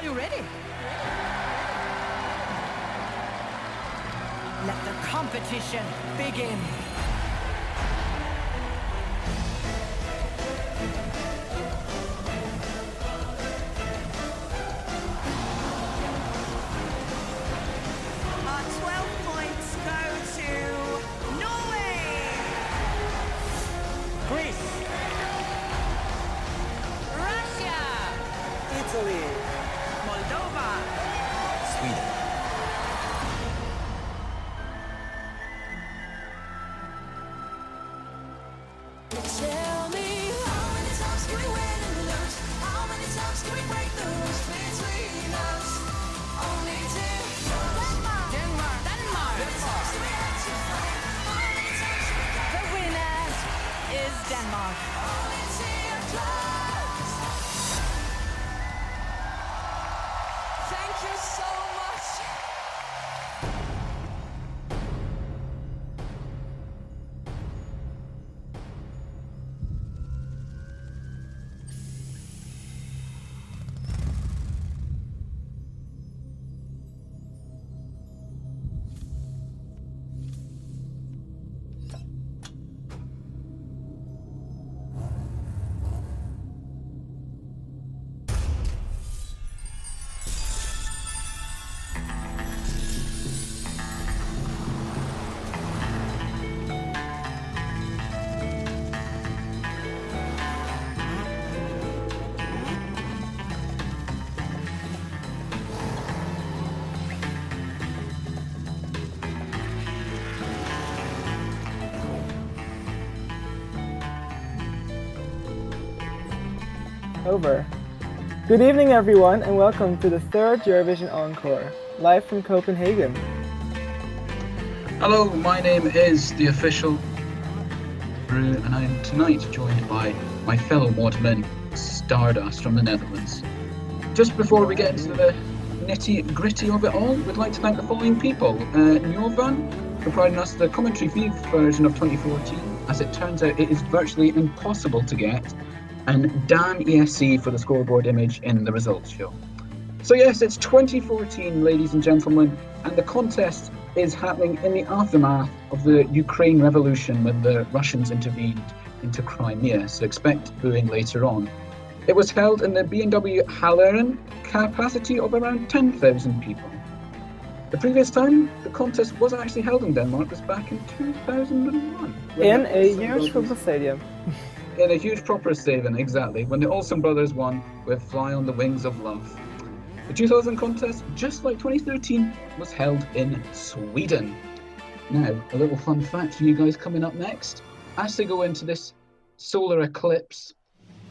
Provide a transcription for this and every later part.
you ready? Let the competition begin. Our 12 points go to Norway. Greece, Russia. Italy, Moldova. Sweden. Tell me, how many times can we win and lose? How many times can we break the rules between us? Only two. Denmark. Denmark. Denmark. the winner is Denmark. Thank you so much. Over. Good evening, everyone, and welcome to the third Eurovision Encore, live from Copenhagen. Hello, my name is the official Ru, and I am tonight joined by my fellow Modmin, Stardust from the Netherlands. Just before we get into the nitty gritty of it all, we'd like to thank the following people. Njovan for providing us the commentary feed version of 2014. As it turns out, it is virtually impossible to get. And Dan ESC for the scoreboard image in the results show. So yes, it's 2014, ladies and gentlemen, and the contest is happening in the aftermath of the Ukraine revolution when the Russians intervened into Crimea, so expect booing later on. It was held in the BMW Hallen capacity of around 10,000 people. The previous time the contest was actually held in Denmark was back in 2001. In a huge football stadium. In a huge proper stadium, exactly, when the Olsen brothers won with Fly on the Wings of Love. The 2000 contest, just like 2013, was held in Sweden. Now, a little fun fact for you guys coming up next. As they go into this solar eclipse,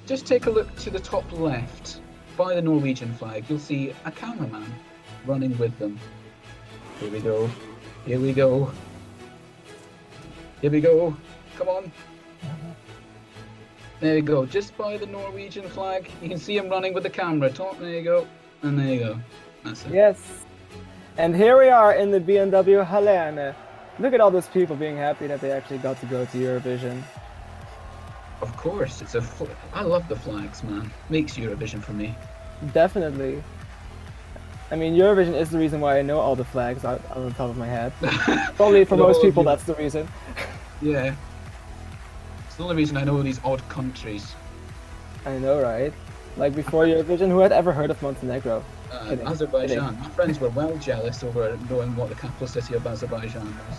just take a look to the top left by the Norwegian flag. You'll see a cameraman running with them. Here we go. Here we go. Here we go. Come on. There you go, just by the Norwegian flag. You can see him running with the camera. Top, there you go, and there you go. That's it. Yes. And here we are in the BMW Hallen. Look at all those people being happy that they actually got to go to Eurovision. Of course, I love the flags, man. Makes Eurovision for me. Definitely. I mean, Eurovision is the reason why I know all the flags out on the top of my head. Probably for most people, that's the reason. Yeah. It's the only reason I know these odd countries. I know, right? Like before Eurovision, who had ever heard of Montenegro? Azerbaijan. My friends were well jealous over knowing what the capital city of Azerbaijan was.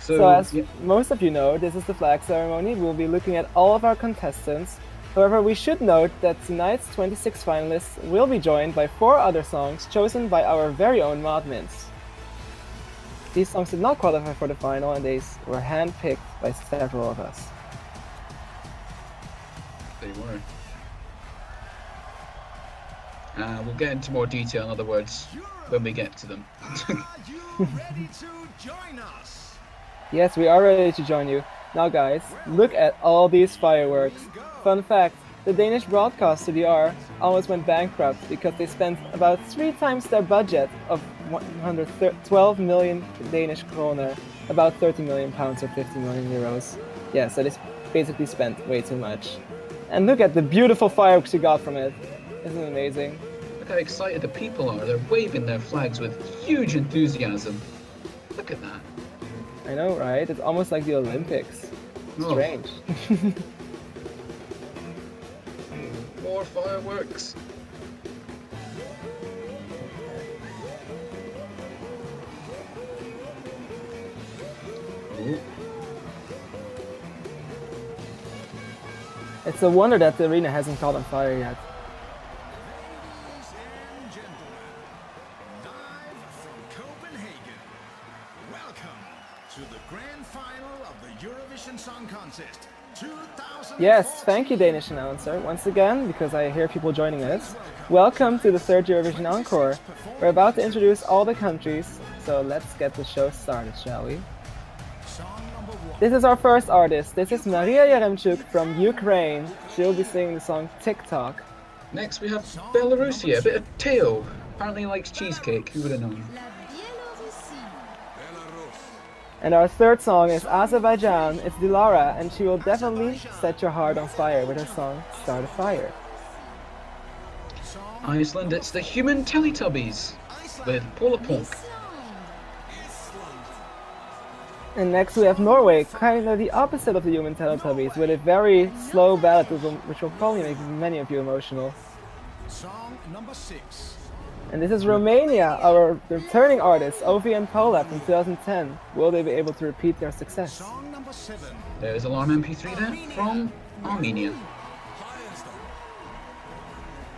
So as most of you know, this is the flag ceremony. We'll be looking at all of our contestants. However, we should note that tonight's 26 finalists will be joined by 4 other songs chosen by our very own Modmins. These songs did not qualify for the final, and they were handpicked by several of us. They were. We'll get into more detail, in other words, when we get to them. Are you ready to join us? Yes, we are ready to join you. Now guys, look at all these fireworks. Fun fact, the Danish broadcaster DR almost went bankrupt because they spent about 3 times their budget of 112 million Danish kroner, about 30 million pounds or 50 million euros. Yeah, so they basically spent way too much. And look at the beautiful fireworks she got from it. Isn't it amazing? Look how excited the people are. They're waving their flags with huge enthusiasm. Look at that. I know, right? It's almost like the Olympics. Oh. Strange. More fireworks. Ooh. It's a wonder that the arena hasn't caught on fire yet. Ladies and gentlemen, live from Copenhagen, welcome to the grand final of the Eurovision Song Contest 2000. Yes, thank you, Danish announcer, once again, because I hear people joining us. Welcome to the third Eurovision Encore. We're about to introduce all the countries, so let's get the show started, shall we? Song number 1. This is our first artist. This is Maria Yaremchuk from Ukraine. She'll be singing the song TikTok. Next we have Belarusia, a bit of Teo. Apparently likes cheesecake, who would have known? And our third song is Azerbaijan. It's Dilara, and she will definitely set your heart on fire with her song Start a Fire. Iceland, it's the Human Teletubbies with Paula Ponk. And next we have Norway, kind of the opposite of the Human Teletubbies, with a very slow ballad which will probably make many of you emotional. Song number 6. And this is Romania, our returning artists, Ovi and Paula from 2010. Will they be able to repeat their success? Song number 7. There's Alarm MP3 there from Armenia.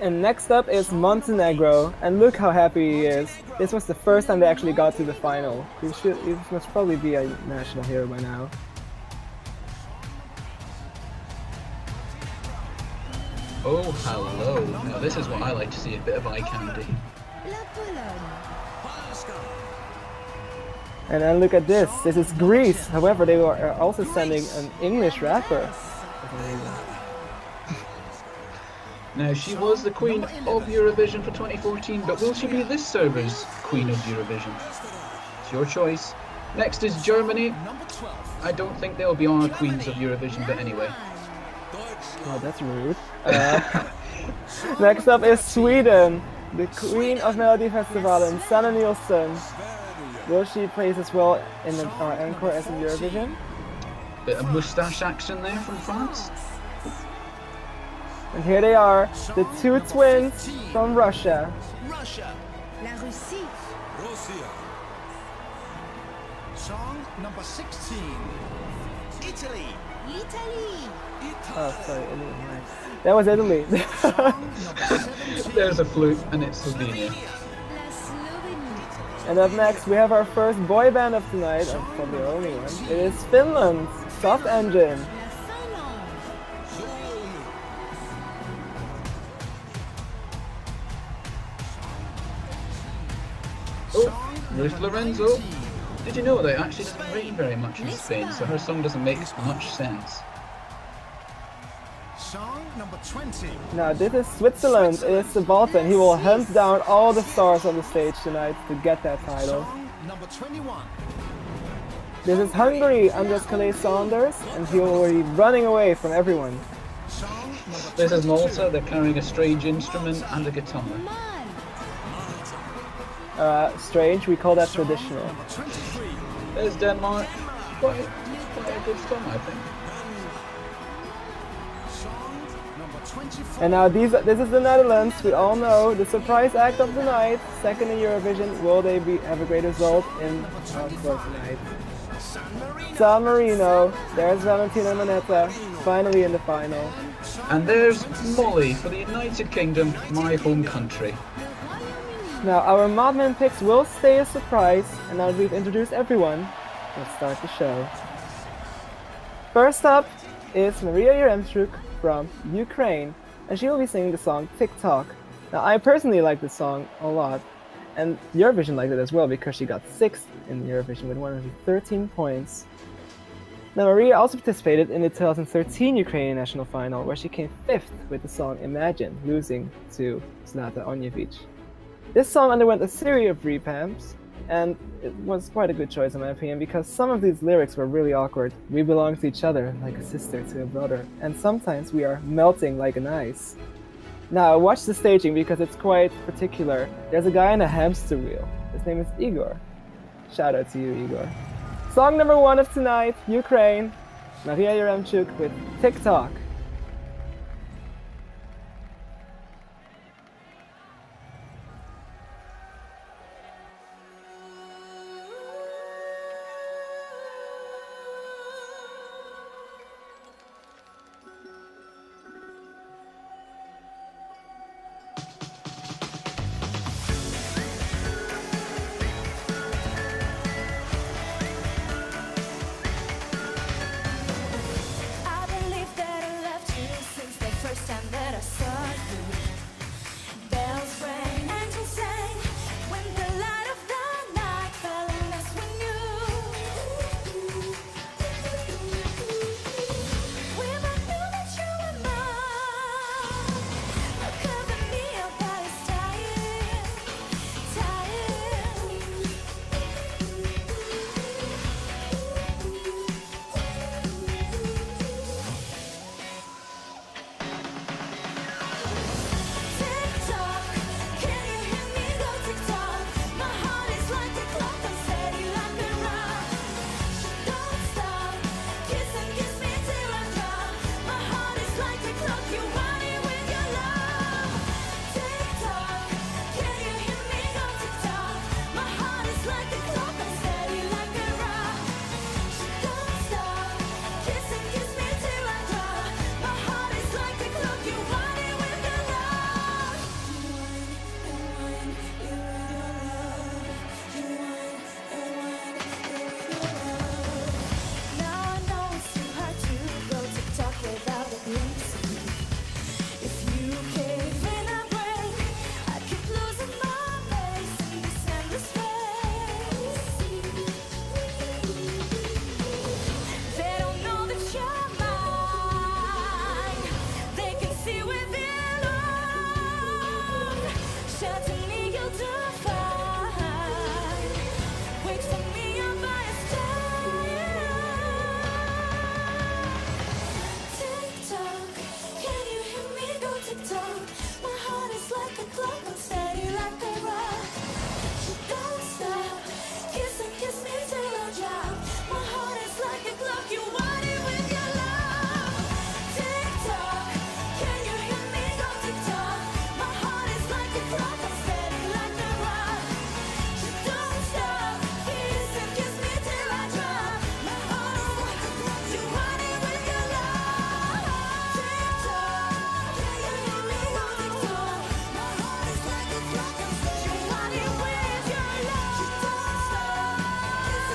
And next up is Montenegro, and look how happy he is. This was the first time they actually got to the final. He must probably be a national hero by now. Oh, hello. Now this is what I like to see, a bit of eye candy. And then look at this. This is Greece. However, they are also sending an English rapper. That's amazing. Now, she was the queen of Eurovision for 2014, but will she be this server's queen of Eurovision? It's your choice. Next is Germany. Number 12. I don't think they'll be our queens of Eurovision, but anyway. Oh, that's rude. Next up is Sweden, the queen of Melody Festivalen, Sanna Nielsen. Will she place as well in our encore as in Eurovision? Bit of moustache action there from France. And here they are, the two twins from Russia. Russia. La Russie. Song number 16. Italy. L'Italie. Oh, sorry, Italy. That was Italy. Song number 17. There's a flute, and it's Slovenia. La Slovénie. And up next, we have our first boy band of tonight, or probably our only one. It is Finland, Soft Engine. La Finlande. Oh, Ruth Lorenzo. Did you know that it actually doesn't rain very much in Spain, so her song doesn't make much sense? Song number 20. Now this is Switzerland, it is Sabalta, and he will hunt down all the stars on the stage tonight to get that title. Song number 21. This is Hungary, Andres Calais Saunders, and he will be running away from everyone. Song number This is Malta, they're carrying a strange instrument and a guitar. Strange, we call that traditional. number 23. There's Denmark. Quite a good song, I think. Song number 24. And now this is the Netherlands, we all know, the surprise act of the night, second in Eurovision. Will they have a great result in encore tonight? San Marino, there's Valentina Monetta, finally in the final. And there's Molly for the United Kingdom, my home country. Now our Modmin picks will stay a surprise, and now that we've introduced everyone, let's start the show. First up is Maria Yaremchuk from Ukraine, and she will be singing the song TikTok. Now I personally like this song a lot, and Eurovision liked it as well because she got 6th in Eurovision with 113 points. Now Maria also participated in the 2013 Ukrainian national final, where she came 5th with the song Imagine, losing to Zlata Onyević. This song underwent a series of revamps, And it was quite a good choice in my opinion because some of these lyrics were really awkward. We belong to each other like a sister to a brother, and sometimes we are melting like an ice. Now watch the staging because it's quite particular. There's a guy in a hamster wheel. His name is Igor. Shout out to you, Igor. Song number 1 of tonight, Ukraine, Maria Yaremchuk with TikTok. I believe that I loved you since the first time that I saw you. Bells rang, angels sang, when the light of the night fell on us we knew. We both knew that you were mine. Now cover me, your body's tired, TikTok, can you hear me go TikTok? My heart is like a clock, I'm steady like a rock. Don't stop, kiss and kiss me till I drop. My heart is like a clock, you want it with your love. TikTok, can you hear me go TikTok? My heart is like a clock, I'm steady like a rock. Don't stop, kiss and kiss me till I drop. My heart is like a clock, you want it with your love. Now I know it's too hard to go TikTok without a glimpse of you. If you cave in a break, I keep losing my place in this endless race. They don't know that you're mine. They can see within on. Shout to me, you'll do fine. Wait for me, I'm by your side. TikTok, can you hear me go TikTok? My heart is like a clock, I'm steady like a rock. Don't stop, kiss and kiss me till I drop. My heart is like a clock, you want it with your love. TikTok, can you hear me go TikTok? My heart is like a clock, I'm steady like a rock. Don't stop, kiss and kiss me till I drop. My heart is like a clock, you want it with your love. TikTok, can you hear me go TikTok? My heart is like a clock, I'm steady. You want it with your love. Don't stop, kiss and kiss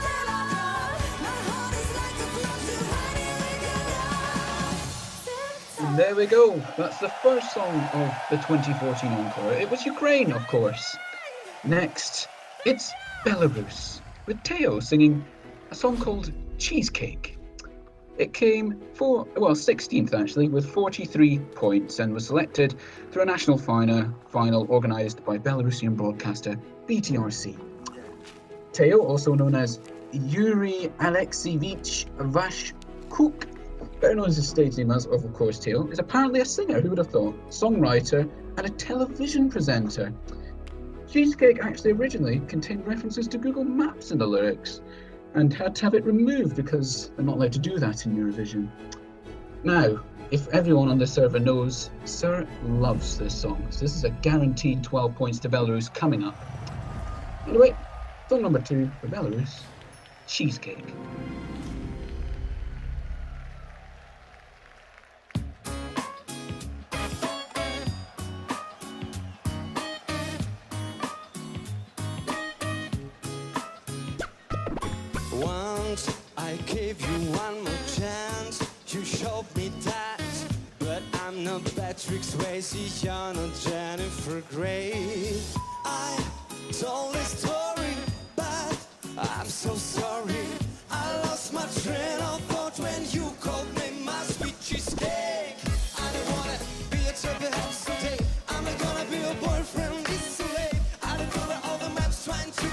me till I drop. My heart is like a clock, you want it with your love. And there we go. That's the first song of the 2014 Encore. It was Ukraine, of course. Next, it's Belarus, with Teo singing a song called Cheesecake. It came 16th actually, with 43 points and was selected through a national final organised by Belarusian broadcaster BTRC. Teo, also known as Yuri Alexievich Vashkuk, better known as his stage name as, of course, Teo, is apparently a singer, who would have thought, songwriter and a television presenter. Cheesecake actually originally contained references to Google Maps in the lyrics, and had to have it removed because they're not allowed to do that in Eurovision. Now, if everyone on the server knows, Sir loves this song, so this is a guaranteed 12 points to Belarus coming up. Anyway, song number 2 for Belarus, Cheesecake. Once I gave you one more chance, you showed me that. But I'm not Patrick Swayze, you're not Jennifer Grey. I told this story, but I'm so sorry. I lost my train of thought when you called me my sweet cheesecake. I don't wanna be a trouble someday. I'm not gonna be your boyfriend, it's too late. I don't know all the maps trying to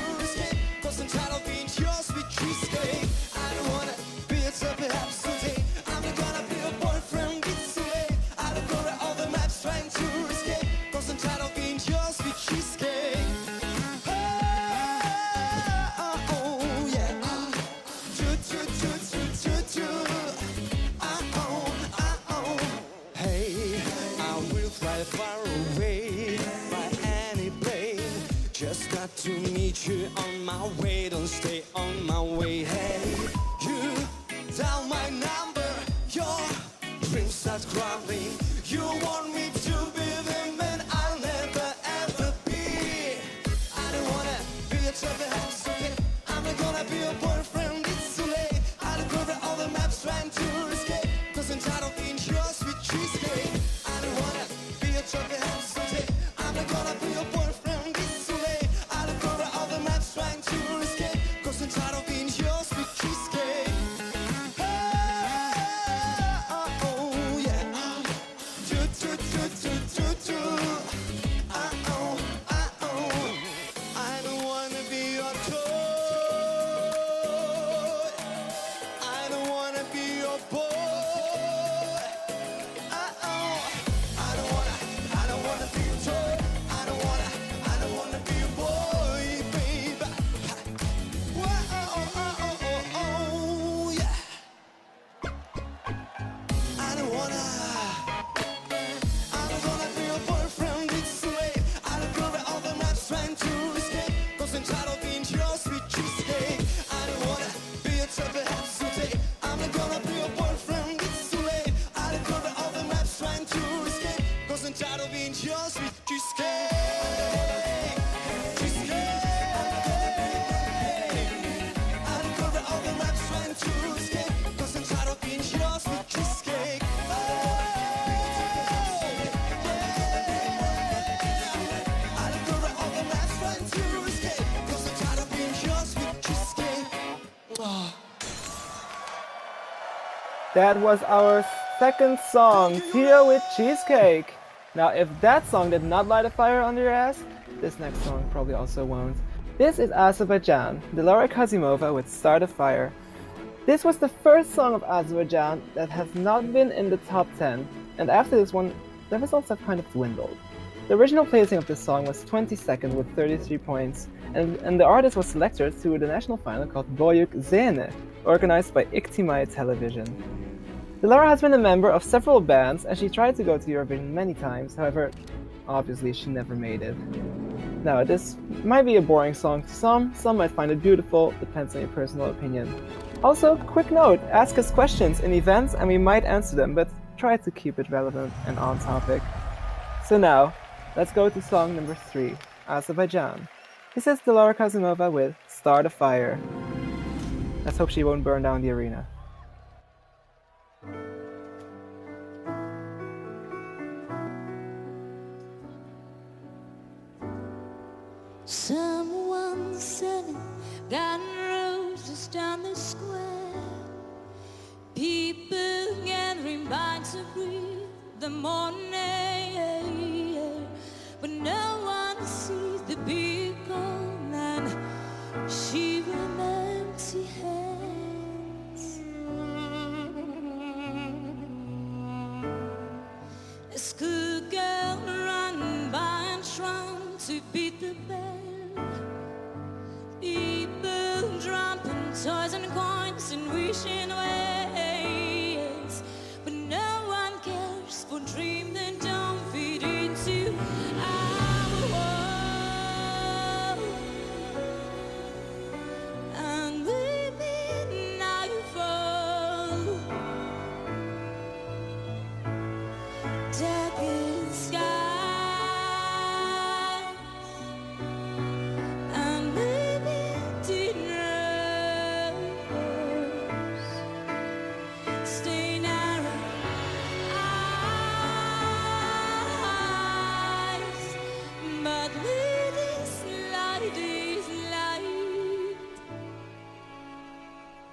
crumbling. You want me to be the man I'll never ever be. I don't wanna be a trouble house, okay? I'm not gonna be your boyfriend, it's too late. I don't cover all the maps trying to escape, 'cause I'm tired of being your sweet cheesecake. I don't wanna be a trouble house, okay? I'm not gonna be your boyfriend, it's too late. I don't cover all the maps trying to escape, 'cause I'm tired of being your sweet cheesecake. That was our second song, Tia with Cheesecake. Now, if that song did not light a fire under your ass, this next song probably also won't. This is Azerbaijan, Dilara Kazimova with Start a Fire. This was the first song of Azerbaijan that has not been in the top 10, and after this one, the results have kind of dwindled. The original placing of this song was 22nd with 33 points, and the artist was selected to the national final called Boyuk Zene, organized by Iktimai Television. Dilara has been a member of several bands, and she tried to go to Eurovision many times, however, obviously she never made it. Now, this might be a boring song to some might find it beautiful, depends on your personal opinion. Also, quick note, ask us questions in events and we might answer them, but try to keep it relevant and on topic. So now, let's go to song number 3, Azerbaijan. This is Dilara Kazimova with Start a Fire. Let's hope she won't burn down the arena. Someone selling garden roses down the square. People gathering by to breathe the morning air. But no one sees the beacon, and she with empty hands. A schoolgirl running by and trying to beat the bell. People dropping toys and coins and wishing ways, but no one cares for dreams that don't fit into our world. And we midnight fall, darkened sky.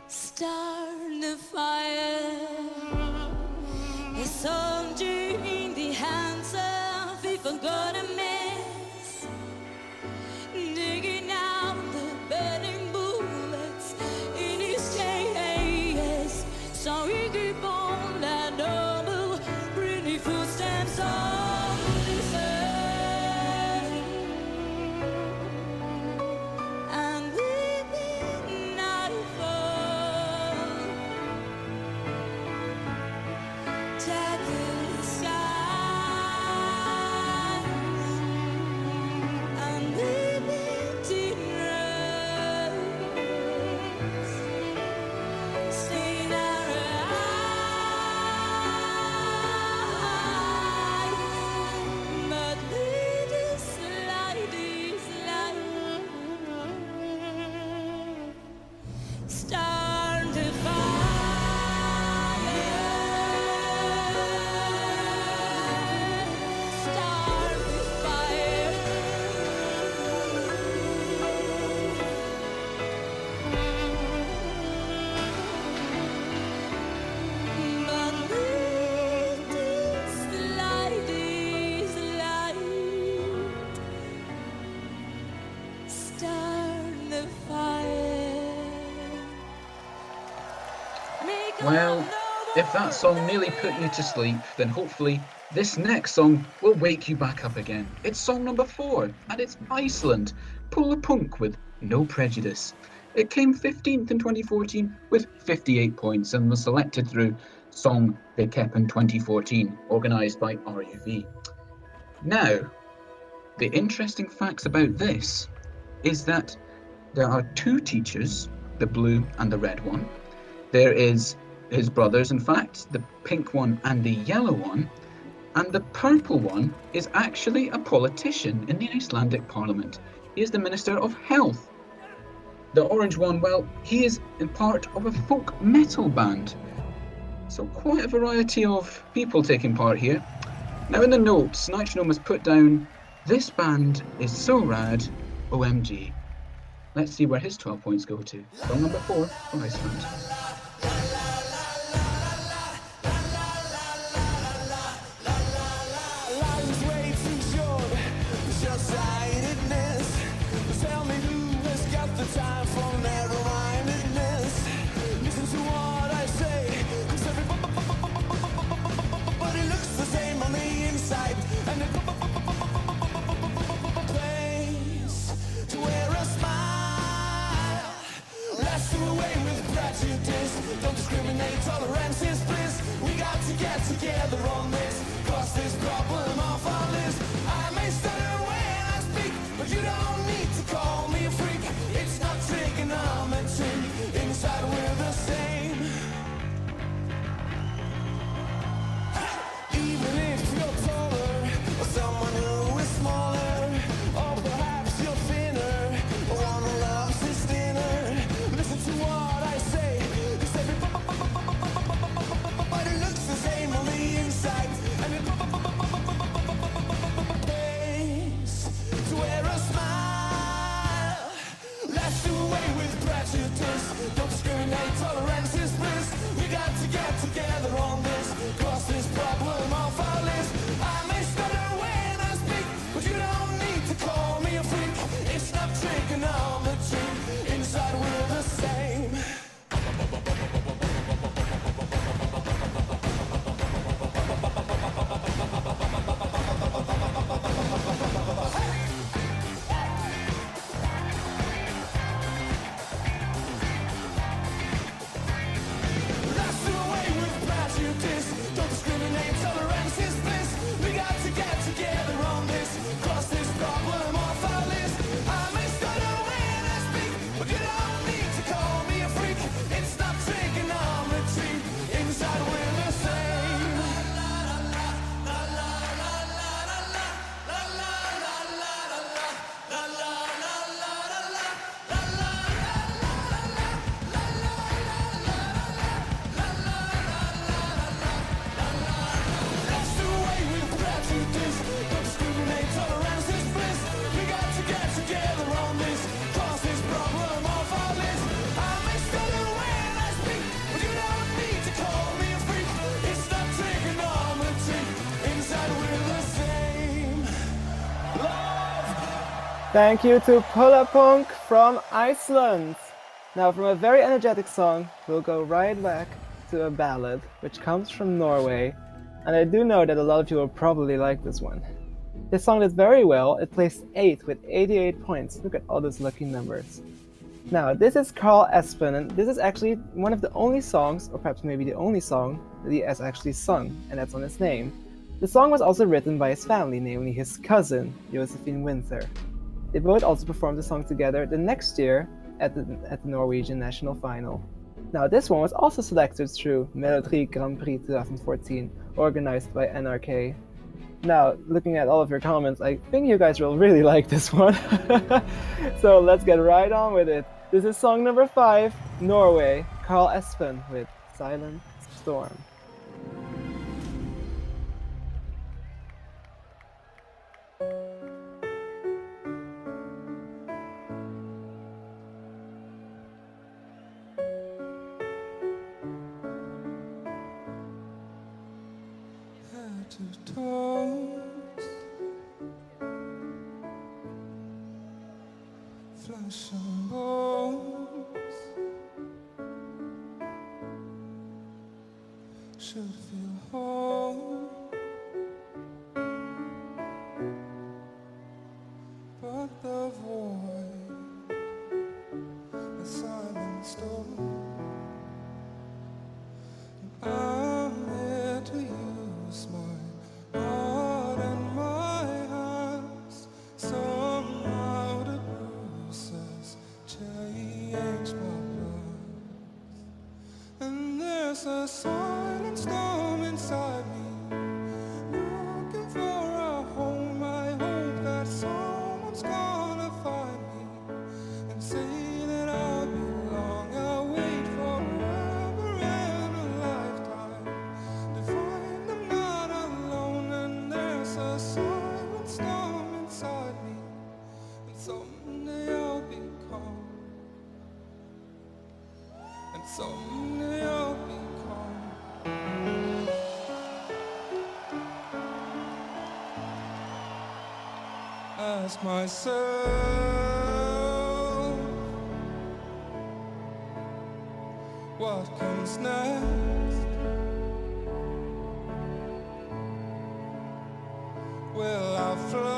Start the fire. A soldier in the hands of a forgotten mess, digging out the burning bullets in his chest. So he keep on that noble, pretty footsteps on his earth. And we midnight fall, darkened skies. And we midnight rose, stain our eyes. Well, if that song nearly put you to sleep, then hopefully this next song will wake you back up again. It's song number 4, and it's Iceland, Pull a Punk with No Prejudice. It came 15th in 2014 with 58 points and was selected through Song They Kept in 2014, organised by RUV. Now, the interesting facts about this is that there are 2 teachers, the blue and the red one. There is his brothers, in fact, the pink one and the yellow one. And the purple one is actually a politician in the Icelandic parliament. He is the Minister of Health. The orange one, well, he is in part of a folk metal band. So quite a variety of people taking part here. Now in the notes, Nitronome has put down, this band is so rad, OMG. Let's see where his 12 points go to. Song number 4 from Iceland. Life's way too short, short-sightedness. Tell me who has got the time for narrow-mindedness. Listen to what I say, 'cause everybody looks the same on the inside. And it place to wear a smile. Let's do away with prejudice. Don't discriminate, tolerance is bliss. We got to get together on this. Cross this problem off our list. I may stutter when I speak, but you don't need to call me a freak. It's not trigonometry. Inside we're the same. Even if you're taller, or someone who is smaller, or perhaps you're thinner, or one who loves his dinner. Listen to what I say, 'cause everybody looks the same on the inside. And it pays to wear a smile. Let's do away with prejudice. Don't discriminate, tolerance is bliss. We got to get together on this. Cross this problem off our list. I may stutter when I speak, but you don't need to call me a freak. It's not trigonometry. Inside we're the same. Let's do away with prejudice. Don't discriminate, tolerance is bliss. We got to get together on this. Cross this problem off our list. I may stutter when I speak, but you don't need to call me a freak. It's not trigonometry. Inside we're the same. Let's do away with prejudice. Don't discriminate, tolerance is bliss. We got to get together on this. Cross this problem off our list. I may stutter when I speak, but you don't need to call me a freak. It's not trigonometry. Inside we're the same. Love. Thank you to Pull a Punk from Iceland. Now, from a very energetic song, we'll go right back to a ballad, which comes from Norway. And I do know that a lot of you will probably like this one. This song did very well. It placed 8 with 88 points. Look at all those lucky numbers. Now, this is Carl Espen, and this is actually one of the only songs, or perhaps maybe the only song, that he has actually sung, and that's on his name. The song was also written by his family, namely his cousin, Josephine Winther. They both also performed the song together the next year at the Norwegian national final. Now, this one was also selected through Melodi Grand Prix 2014, organized by NRK. Now, looking at all of your comments, I think you guys will really like this one. So let's get right on with it. This is song number 5, Norway, Carl Espen with Silent Storm. Flesh and bones. should feel whole. But the void, a silent storm. I'm here to use my heart and my hands. Somehow the bruises change my plans. And there's a silent storm inside me, looking for a home. I hope that someone's gonna find me and say that I'll belong. I'll wait forever and a lifetime to find I'm not alone. And there's a silent storm inside me, and someday I'll be calm. And someday I'll be calm. Ask myself, what comes next? Will I fly?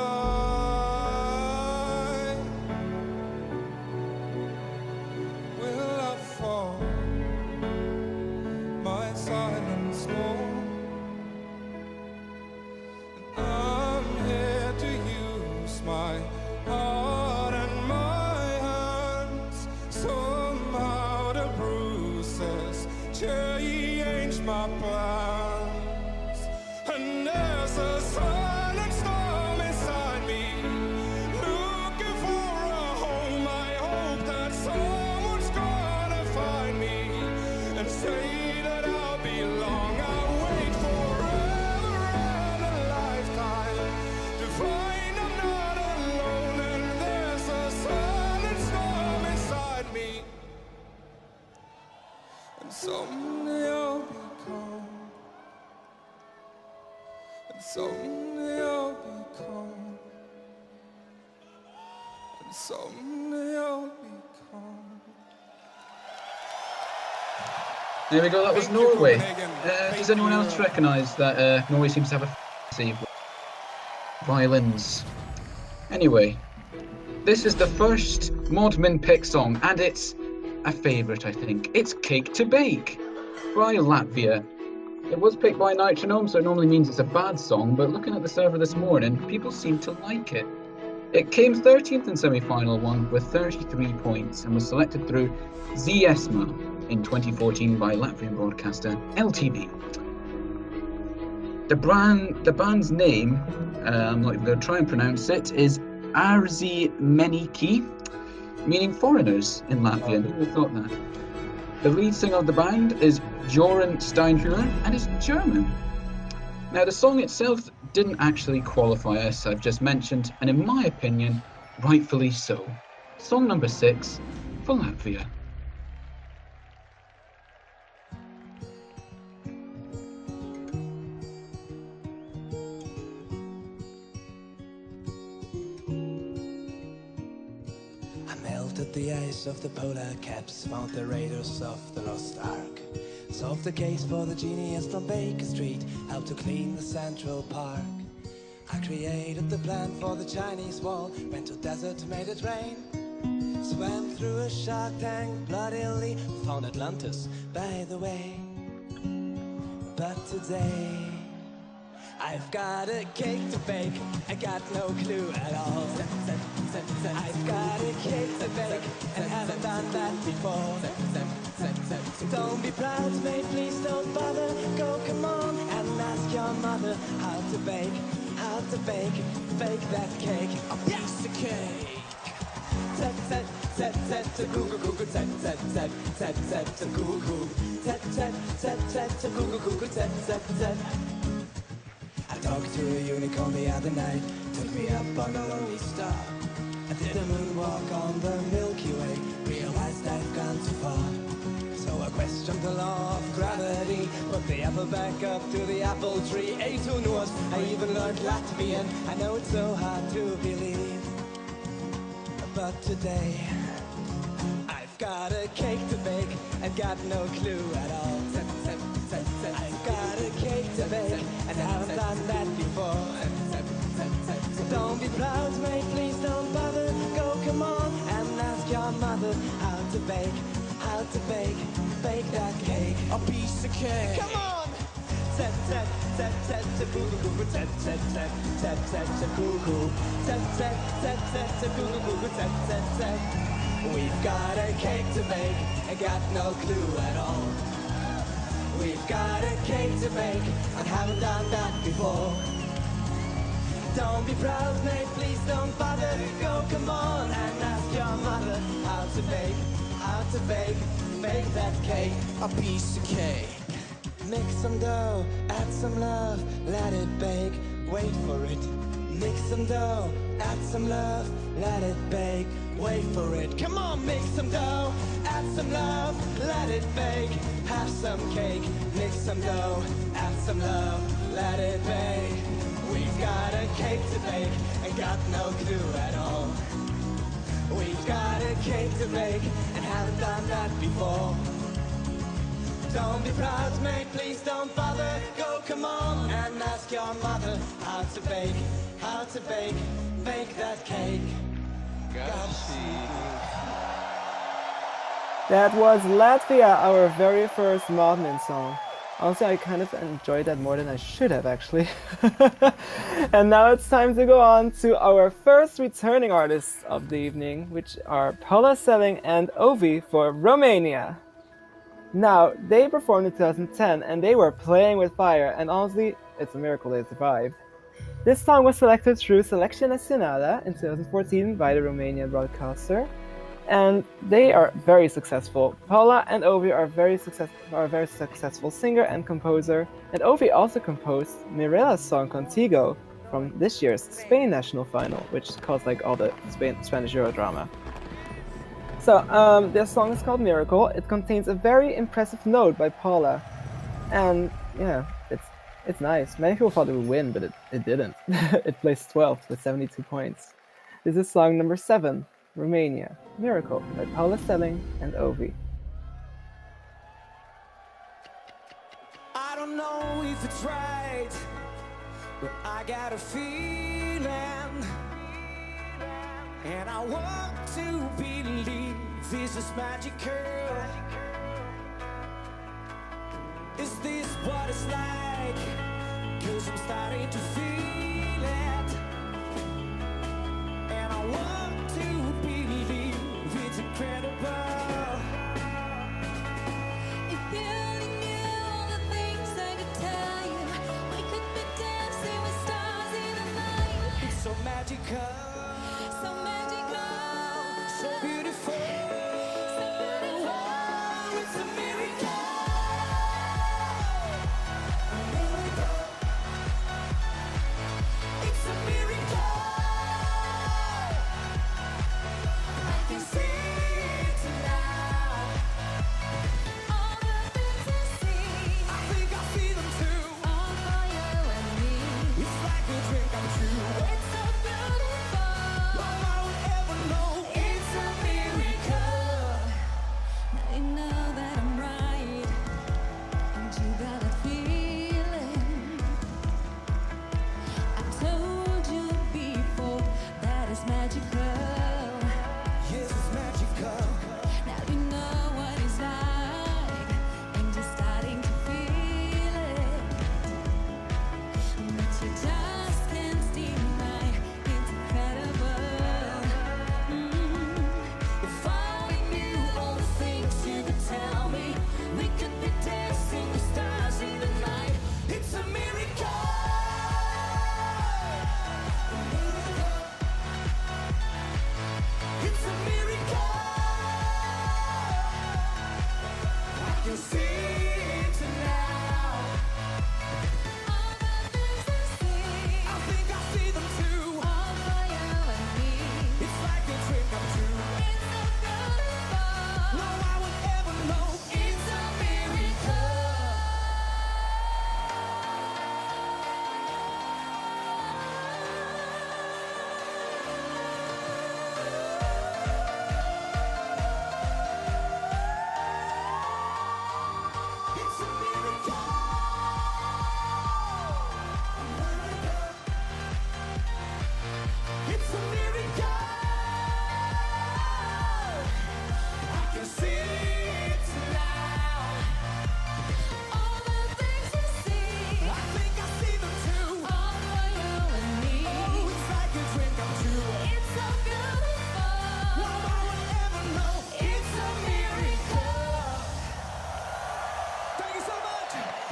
Will I fall? My silence more. I'm here to use my heart and my hands. Somehow the bruises change my plans. And there's a silent storm inside me, looking for a home. I hope that someone's gonna find me and say that I'll belong. I'll wait forever and a lifetime to find I'm not alone. And there's a silent storm inside me, and someday I'll be calm. And someday I'll be calm. And someday I'll be calm. There we go, that was Thank you, Norway. Copenhagen. Does Thank anyone you. else recognise that Norway seems to have a fancy with violins? Anyway, this is the first Modmin pick song, and it's a favourite, I think. It's Cake to Bake by Latvia. It was picked by Nitronome, so it normally means it's a bad song, but looking at the server this morning, people seem to like it. It came 13th in semi-final one with 33 points and was selected through ZESMA in 2014 by Latvian broadcaster LTV. The band's name, I'm not even going to try and pronounce it, is Arzimeniki, meaning foreigners in Latvian. Who would have thought that? The lead singer of the band is Ru and Stardust and is German. Now, the song itself didn't actually qualify, as I've just mentioned, and in my opinion, rightfully so. Song number 6 for Latvia. I melted the ice of the polar caps, found the raiders of the lost ark. Solved the case for the genius from Baker Street, helped to clean the Central Park. I created the plan for the Chinese wall, went to desert, made it rain. Swam through a shark tank bloodily, found Atlantis, by the way. But today, I've got a cake to bake, I got no clue at all. I've got a cake to bake, and haven't done that before. Don't be proud, mate, please don't bother. Go, come on, and ask your mother how to bake that cake. A piece of cake. To Google, Google, to Google, to Google, I talked to a unicorn the other night, took me up on a lonely star. I did a moonwalk on the Milky Way, realized I've gone too far. So I questioned the law of gravity, put the apple back up to the apple tree, ate who knows, I even learned Latvian. I know it's so hard to believe, but today I've got a cake to bake, I've got no clue at all. I've got and haven't done that before. Don't be proud, mate, please don't bother. Go, come on, and ask your mother how to bake that cake. A piece of cake. Come on! Tap, tap, tap, tap, tap, boo, boo, boo, tap, tap, tap, tap, tap, tap, boo, boo. Tap, tap, tap, tap, tap, boo, boo, boo, tap, tap, tap. We've got a cake to bake, I got no clue at all. We've got a cake to bake, and haven't done that before. Don't be proud, mate, please don't bother. Go, come on, and ask your mother how to bake that cake. A piece of cake. Mix some dough, add some love, let it bake, wait for it. Mix some dough, add some love, let it bake, wait for it. Come on, mix some dough, add some love, let it bake, have some cake. Mix some dough, add some love, let it bake. We've got a cake to bake, and got no clue at all. We've got a cake to bake, and haven't done that before. Don't be proud, mate, please don't bother. Go, come on, and ask your mother how to bake that cake. That was Latvia, our very first Modmin song. Also, I kind of enjoyed that more than I should have, actually. And now it's time to go on to our first returning artists of the evening, which are Paula Selling and Ovi for Romania. Now, they performed in 2010 and they were playing with fire, and honestly, it's a miracle they survived. This song was selected through Selection Națională in 2014 by the Romanian broadcaster, and they are very successful. Paula and Ovi are a very successful singer and composer, and Ovi also composed Mirella's song Contigo from this year's Spain national final, which caused like all the Spanish Eurodrama. So, this song is called Miracle. It contains a very impressive note by Paula, and yeah, it's nice. Many people thought it would win, but it didn't. It placed 12th with 72 points. This is song number 7, Romania, Miracle by Paula Selling and Ovi. I don't know if it's right, but I got a feeling, and I want to believe this is magical. Is this what it's like? 'Cause I'm starting to feel it, and I want to believe it's incredible. If you only knew all the things I could tell you, we could be dancing with stars in the night. It's so magical, So magical, so beautiful. so beautiful. It's a miracle. It's a miracle. I can see it now. All the things I see, I think I see them too. all for you and me. It's like a dream come true. It's so beautiful. No one would ever know. It's a miracle. Now you know that I'm right, and you got a feeling. I told you before that it's magical. Yes, it's magical. Now you know what it's like, and you're starting to feel it. But you just can't deny it's incredible. If I knew all the things you could tell me, we could be dancing with stars in the night. It's a miracle. It's a miracle. I can see it now. All the things I see, I think I see them too. all for you and me. It's like a dream come true. It's so beautiful. No one would ever know. It's a miracle.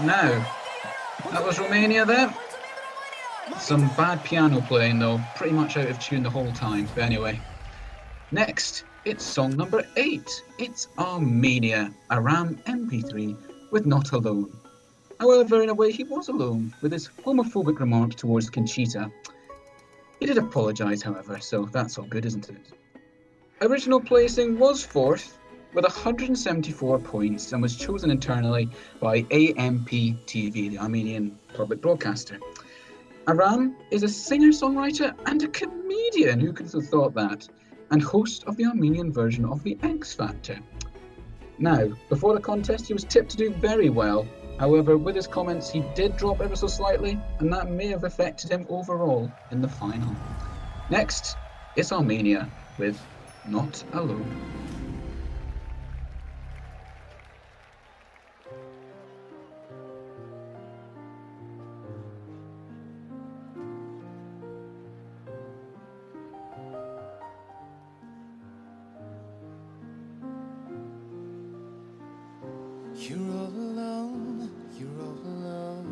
Now, that was Romania there. Some bad piano playing though, pretty much out of tune the whole time. But anyway, next, it's song number 8. It's Armenia, Aram MP3 with Not Alone. However, in a way, he was alone with his homophobic remarks towards Conchita. He did apologise, however, so that's all good, isn't it? Original placing was 4th with 174 points and was chosen internally by AMP-TV, the Armenian public broadcaster. Aram is a singer-songwriter and a comedian, who could have thought that, and host of the Armenian version of The X Factor. Now, before the contest, he was tipped to do very well. However, with his comments, he did drop ever so slightly, and that may have affected him overall in the final. Next, it's Armenia with Not Alone. You're all alone, you're all alone.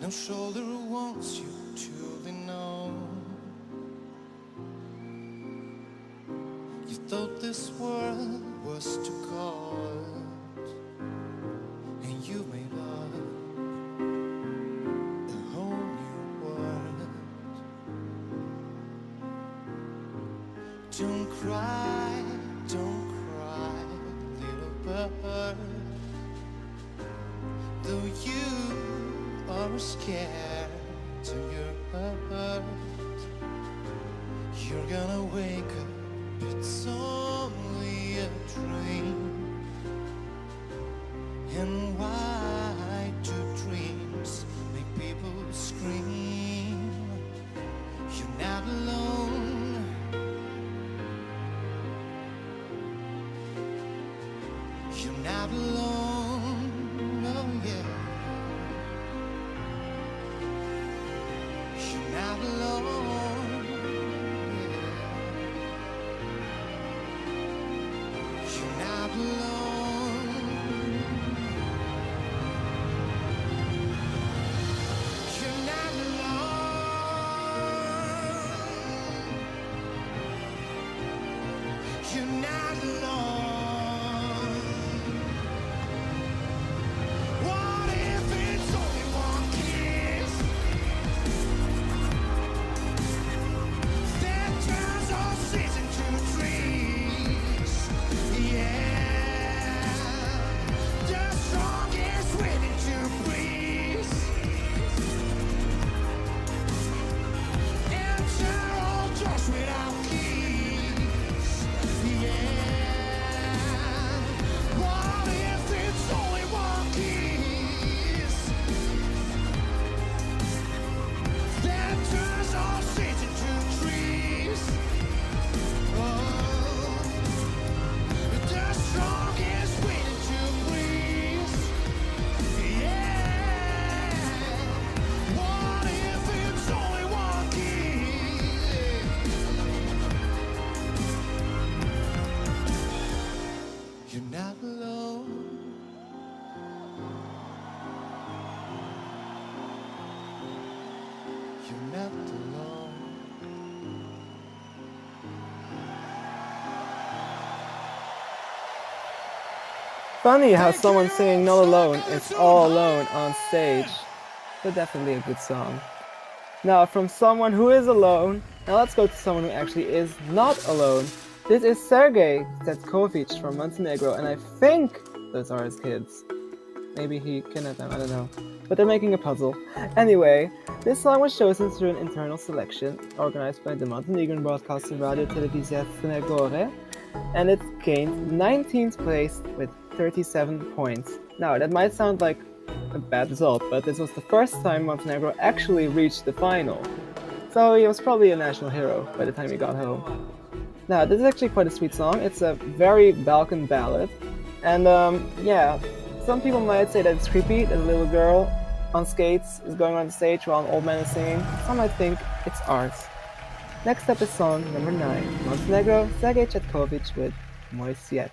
No shoulder wants you to be known. You thought this world was too cold, and you made up a whole new world. Don't cry, don't cry, little bird. Though you are scared to your hurt, you're gonna wake up, it's only a dream. And why do dreams make people scream? You're not alone. You're not alone, oh yeah. You're not alone, yeah. You're not alone. You're not alone. You're not alone. What if it's only one kiss that turns all seas into trees? Yeah, the strongest waiting to breeze. Enter all doors without keys. Yeah, what if it's only one kiss that turns all seas into trees? Oh, the strongest waiting to breeze. Yeah, what if it's only one kiss? You're not alone. You're not alone. Funny how someone singing Not Alone is all alone on stage. But definitely a good song. Now, from someone who is alone, now let's go to someone who actually is not alone. This is Sergei Zetkovic from Montenegro, and I think those are his kids. Maybe he kidnapped them, I don't know. But they're making a puzzle. Anyway, this song was chosen through an internal selection organized by the Montenegrin broadcaster Radio Televizija Crne Gore, and it gained 19th place with 37 points. Now, that might sound like a bad result, but this was the first time Montenegro actually reached the final. So he was probably a national hero by the time he got home. Now, this is actually quite a sweet song. It's a very Balkan ballad. And yeah, some people might say that it's creepy that a little girl on skates is going on the stage while an old man is singing. Some might think it's art. Next up is song number 9, Montenegro, Sergei Chetkovic with Moj Svijet.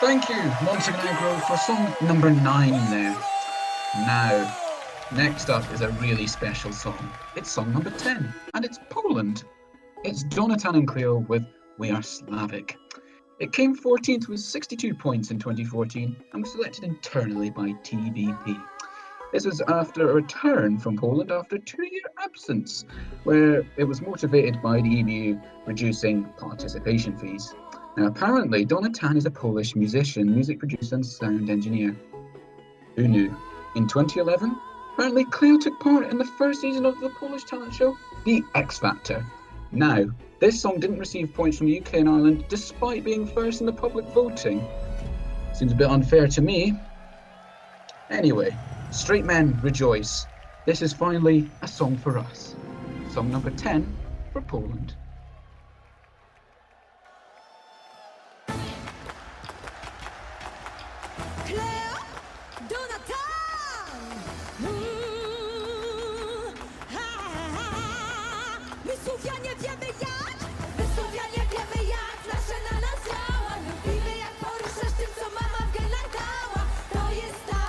Thank you, Montenegro, for song number 9 there. Now, next up is a really special song. It's song number 10, and it's Poland. It's Jonathan and Cleo with We Are Slavic. It came 14th with 62 points in 2014 and was selected internally by TVP. This was after a return from Poland after a 2-year absence, where it was motivated by the EU reducing participation fees. Now, apparently, Donatan is a Polish musician, music producer, and sound engineer. Who knew? In 2011, apparently Cleo took part in the first season of the Polish talent show, The X Factor. Now, this song didn't receive points from the UK and Ireland despite being first in the public voting. Seems a bit unfair to me. Anyway, straight men rejoice. This is finally a song for us. Song number 10 for Poland. Cleo, Donatan! My Słowianie wiemy jak, my Słowianie wiemy jak nasze na nas działa. Lubimy jak poruszasz tym, co mama w genach dała. To jest ta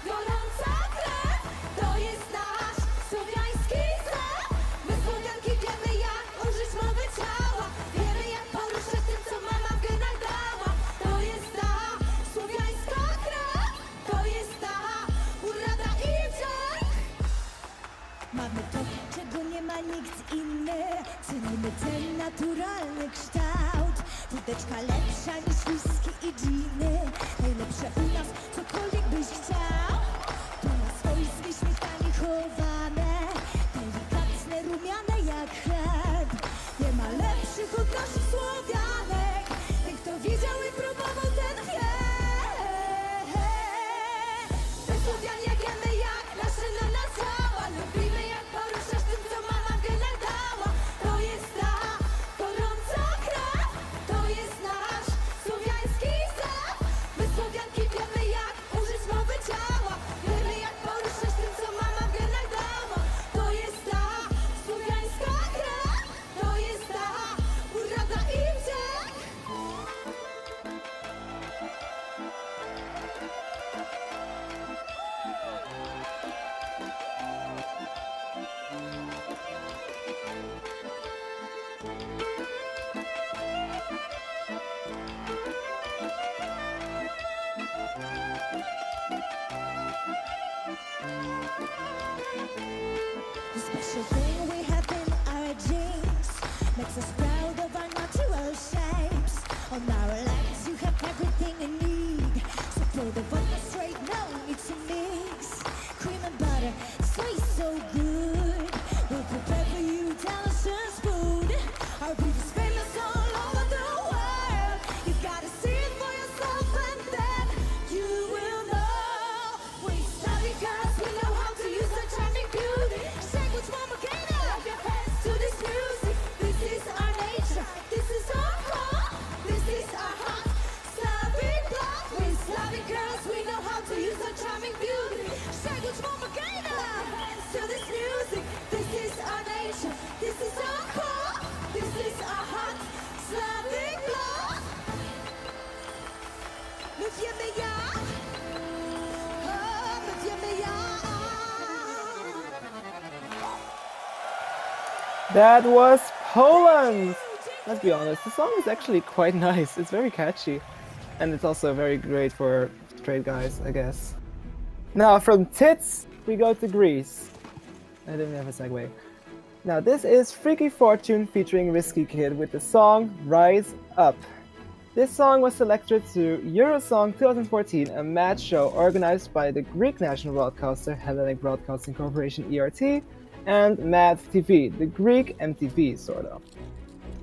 gorąca krew, to jest nasz słowiański zew. My Słowianki wiemy jak użyć mowy ciała. Wiemy jak poruszać tym, co mama w genach dała. To jest ta słowiańska krew, to jest ta urada i wdzięk. Mamy to, czego nie ma nikt inny. Cenimy ten naturalny kształt. Wódeczka lepsza niż whisky i dżiny. Najlepsze u nas, cokolwiek byś chciał. Tu na swojskie śmietanie chowane. Delikatne, rumiane jak chleb. Nie ma lepszych od naszych Słowianek. Ten, kto widział i próbował, ten wie. My Słowianie wiemy jak nasze na nas działa. Lubimy jak poruszasz tym, co mama w genach dała. To jest ta gorąca krew, to jest nasz słowiański zew. My Słowianki wiemy jak użyć mowy ciała. Wiemy jak poruszać tym, co mama w genach dała. To jest ta słowiańska krew, to jest ta urada i wdzięk. The special thing we have in our genes makes us proud of our natural shapes. On our legs you have everything you need. So pour the vodka straight, no need to mix. Cream and butter, sweet so good. We'll prepare for you delicious food. Our beef is famous all over the world. You've got to see it for yourself and then you will know. We study girls, we know how to use our charming beauty. Shake which mama can clap your hands to this music. This is our nature, this is our core, this is our heart. Slavic blood, we Slavic girls, we know how to use our charming beauty. Shake which mama can clap your hands to this music. This is our nature, this is our core, this is our heart. Slavic blood. My wiemy jak, my wiemy jak. That was Poland! Let's be honest, the song is actually quite nice. It's very catchy. And it's also very great for straight guys, I guess. Now, from tits, we go to Greece. I didn't have a segue. Now, this is Freaky Fortune featuring Risky Kid with the song Rise Up. This song was selected to Eurosong 2014, a match show organized by the Greek national broadcaster Hellenic Broadcasting Corporation ERT and MAD TV, the Greek MTV, sort of.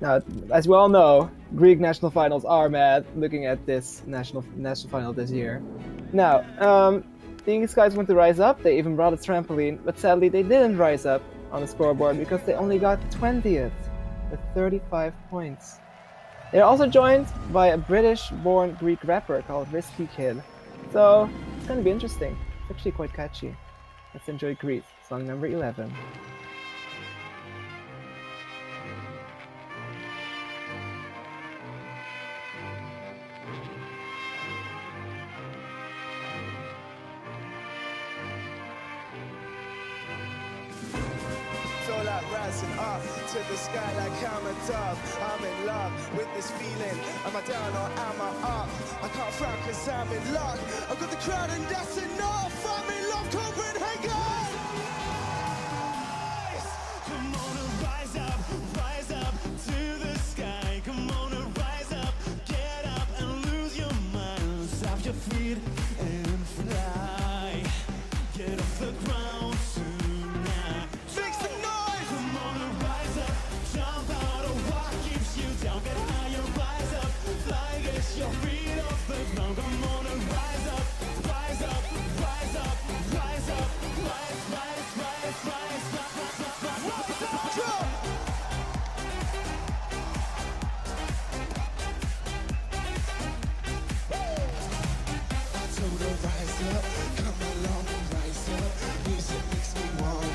Now, as we all know, Greek national finals are mad, looking at this national final this year. Now, these guys want to rise up, they even brought a trampoline, but sadly they didn't rise up on the scoreboard because they only got 20th, with 35 points. They're also joined by a British-born Greek rapper called Risky Kid, so it's gonna be interesting. It's actually quite catchy. Let's enjoy Greece, song number 11. rising up to the sky like I'm a dove. I'm in love with this feeling. Am I down or am I up? I can't frown cause I'm in luck. I've got the crowd and that's enough. I'm in love, Copenhagen. Come on and rise up to the sky. Come on and rise up, get up and lose your mind. Stop your feet and fly. Get off the ground tonight. Make some noise. Come on and rise up, jump out of what keeps you down. Get higher, rise up, fly, get your feet off the ground. Come on and rise up, rise up, rise up, rise up, rise, rise, rise, rise, rise up, jump. So to rise up, come along and rise up. Music makes me want.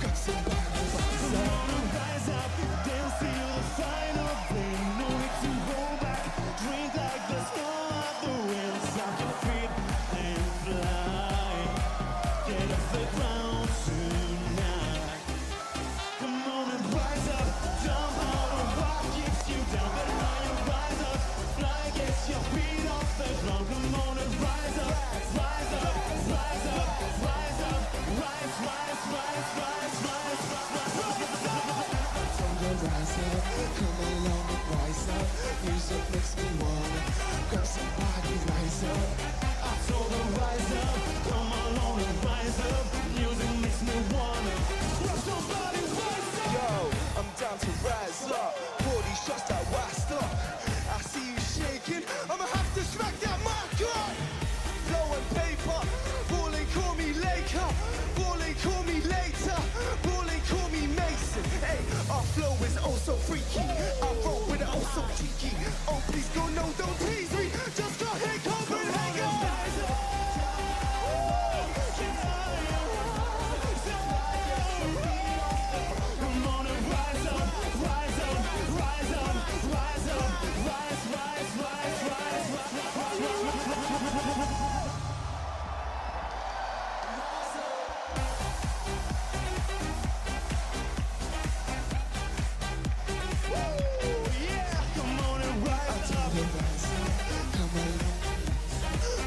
Got somebody rise up. Come on, rise up, dance till the final day. No need to hold back. Drink like the storm of the wind. Stop your feet and fly. Get off the ground tonight. Come on and rise up, jump out of what keeps you down. Get higher, rise up, fly, get your feet off the ground. Come on and rise up, rise up, rise up, rise up, rise, rise, rise, rise, rise, rise. So to rise up, come along and rise up. Music makes me wanna grab somebody, rise up. I told them rise up, come along and rise up. Music makes me wanna grab somebody, rise up. Yo, I'm down to rise up. 40 shots that washed up. I see you shaking, I'ma have to smack that mic up. Blowing paper, balling, call me Laker. Balling, call me later. Balling, call me Mason. Hey, our flow is oh so freaky. I roll with it oh so cheeky. Oh please go, no, don't tease me. Just go ahead, Copenhagen. Come on and rise up, rise up, rise up, rise up, rise, rise, rise, rise, rise. Yeah, come on and rise up. Come on,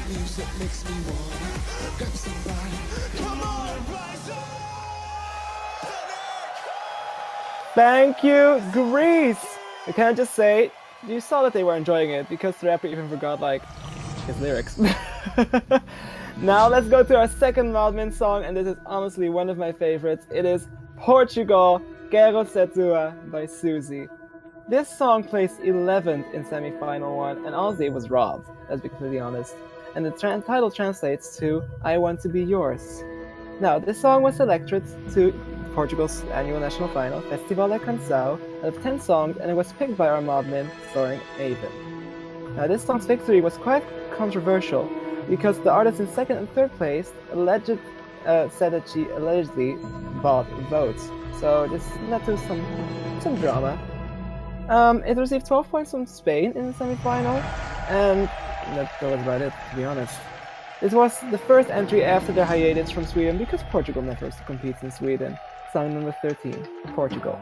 music makes me wanna grab somebody. Come on and rise up. Thank you, Greece! I can't just say, you saw that they were enjoying it because the rapper even forgot, like, his lyrics. Now let's go to our second Modmin song, and this is honestly one of my favorites. It is Portugal, Quero Ser Tua by Suzy. This song placed 11th in semi-final 1, and honestly it was robbed, let's be completely honest. And the title translates to I Want to Be Yours. Now, this song was selected to Portugal's annual national final, Festival da Canção, out of 10 songs, and it was picked by our Modmin, starring Avon. Now, this song's victory was quite controversial, because the artist in second and third place said that she allegedly bought votes. So this led to some drama. It received 12 points from Spain in the semi-final, and that was about it, to be honest. This was the first entry after the hiatus from Sweden because Portugal never competes in Sweden. Song number 13, Portugal.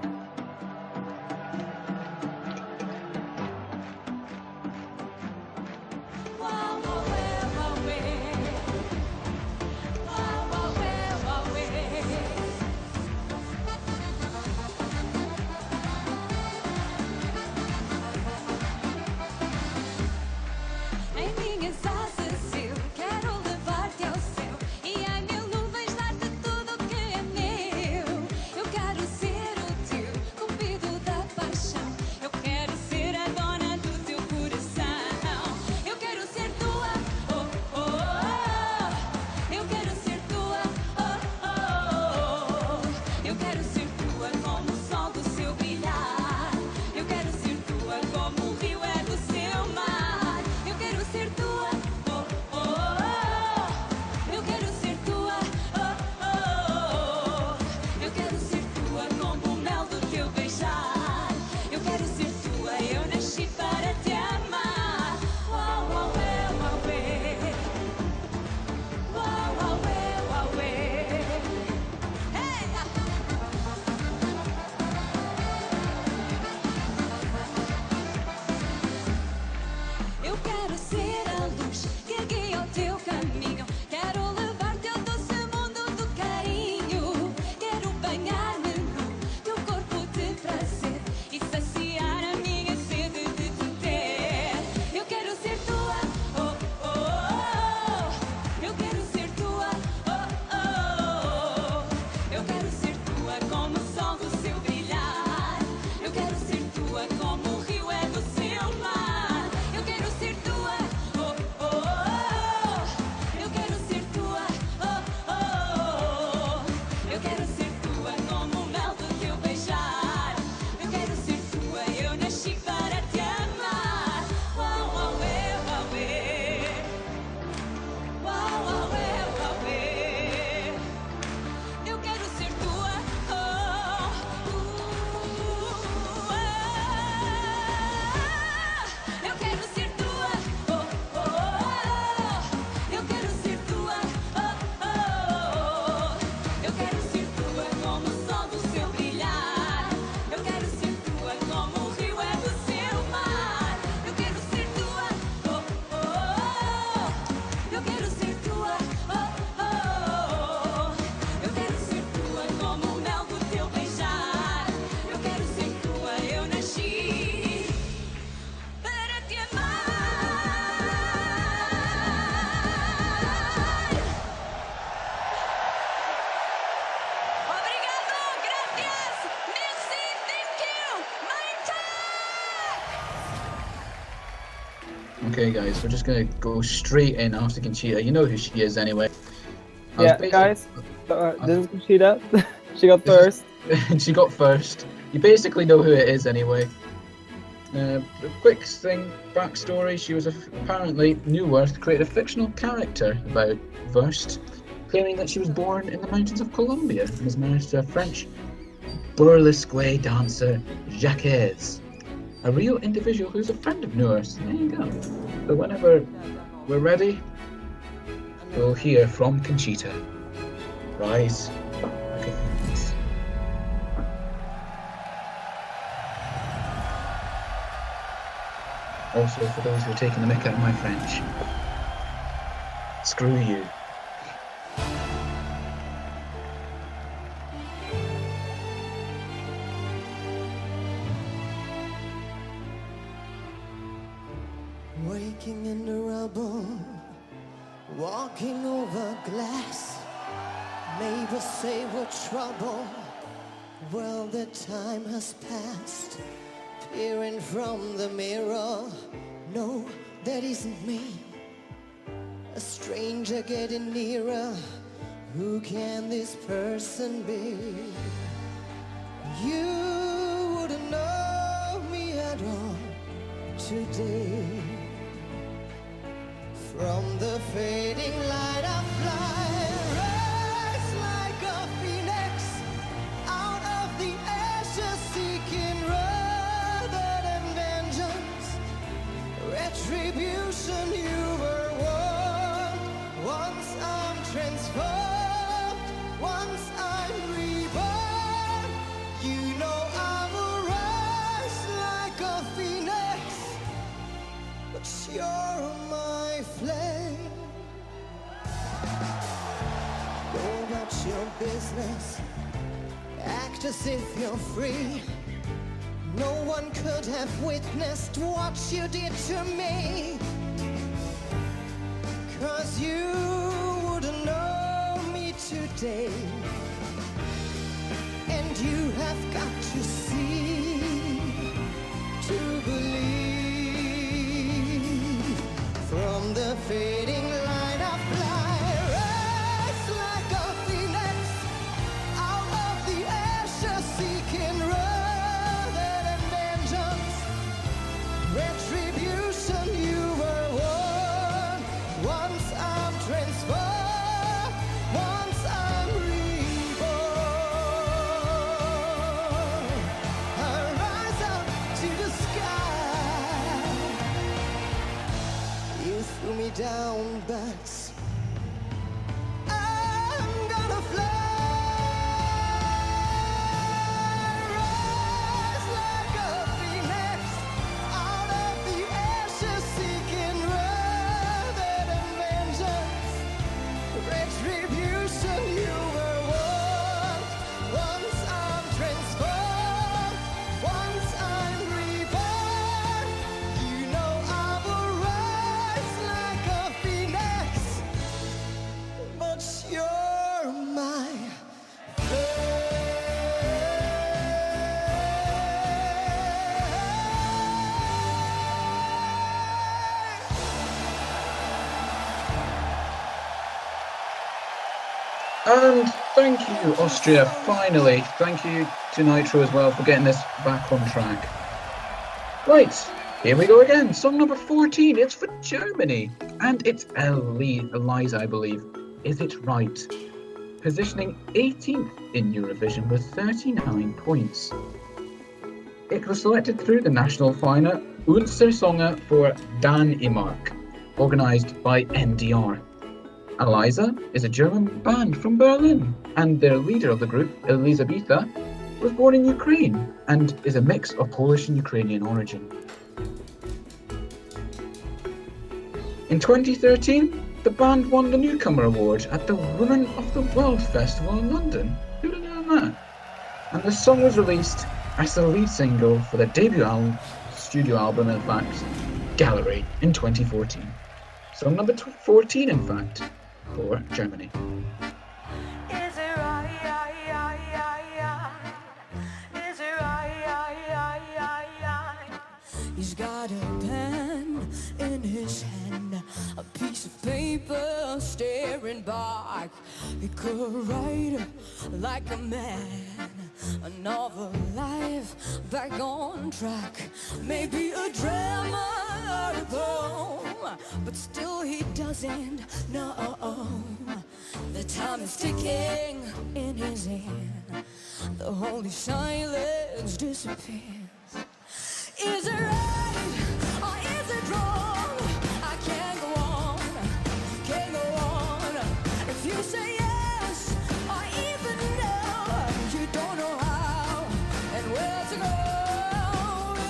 Eu quero ser o teu Okay, guys, we're just gonna go straight in after Conchita. You know who she is anyway. Yeah, guys, this is Conchita. She got first. She got first. You basically know who it is anyway. A quick thing, backstory, she was apparently, New Earth created a fictional character about Verst, claiming that she was born in the mountains of Colombia and was married to a French burlesque dancer, Jacques, a real individual who's a friend of New Earth. There you go. So whenever we're ready, we'll hear from Conchita. Rise. Okay, thanks. Also, for those who are taking the mick out of my French, screw you. Waking in the rubble, walking over glass. Neighbors say we're trouble. Well, the time has passed. Peering from the mirror, no, that isn't me. A stranger getting nearer. Who can this person be? You wouldn't know me at all today. From the fading light I fly, rise like a phoenix, out of the ashes seeking rather than vengeance. Retribution you were won. Once I'm transformed, once I'm reborn, you know I will rise like a phoenix, but you're my flame. Go about your business, act as if you're free. No one could have witnessed what you did to me, 'cause you wouldn't know me today. And you have got to see to believe. From the fading light I fly, rise like a phoenix, out of the ashes seeking rather than vengeance. Retribution you were won. Once I'm transformed, once I'm reborn, I rise up to the sky. You threw me down, but I'm gonna fly. Rise like a phoenix, out of the ashes seeking rather than vengeance. Retribution you were won. Once I'm transformed, once I'm reborn, you know I will rise like a phoenix, but you're my And thank you, Austria, finally. Thank you to Nitro as well for getting this back on track. Right, here we go again. Song number 14, it's for Germany. And it's Eliza, I believe. Is it right? Positioning 18th in Eurovision with 39 points. It was selected through the national final Unsersänger for Denmark, organised by NDR. Eliza is a German band from Berlin, and their leader of the group, Elizabetha, was born in Ukraine and is a mix of Polish and Ukrainian origin. In 2013, the band won the Newcomer Award at the Women of the World Festival in London. Who would have known that? And the song was released as the lead single for their debut studio album, in fact, Gallery, in 2014. Song number 14, in fact, for Germany. Is it right? Is it right? He's got a pen in his hand, a piece of paper staring back. He could write like a man, a novel life back on track. Maybe a drama or a poem, but still he doesn't know. The time is ticking in his hand. The holy silence disappears. Is it right or is it wrong? I can't go on, can't go on. If you say yes or even no, you don't know how and where to go.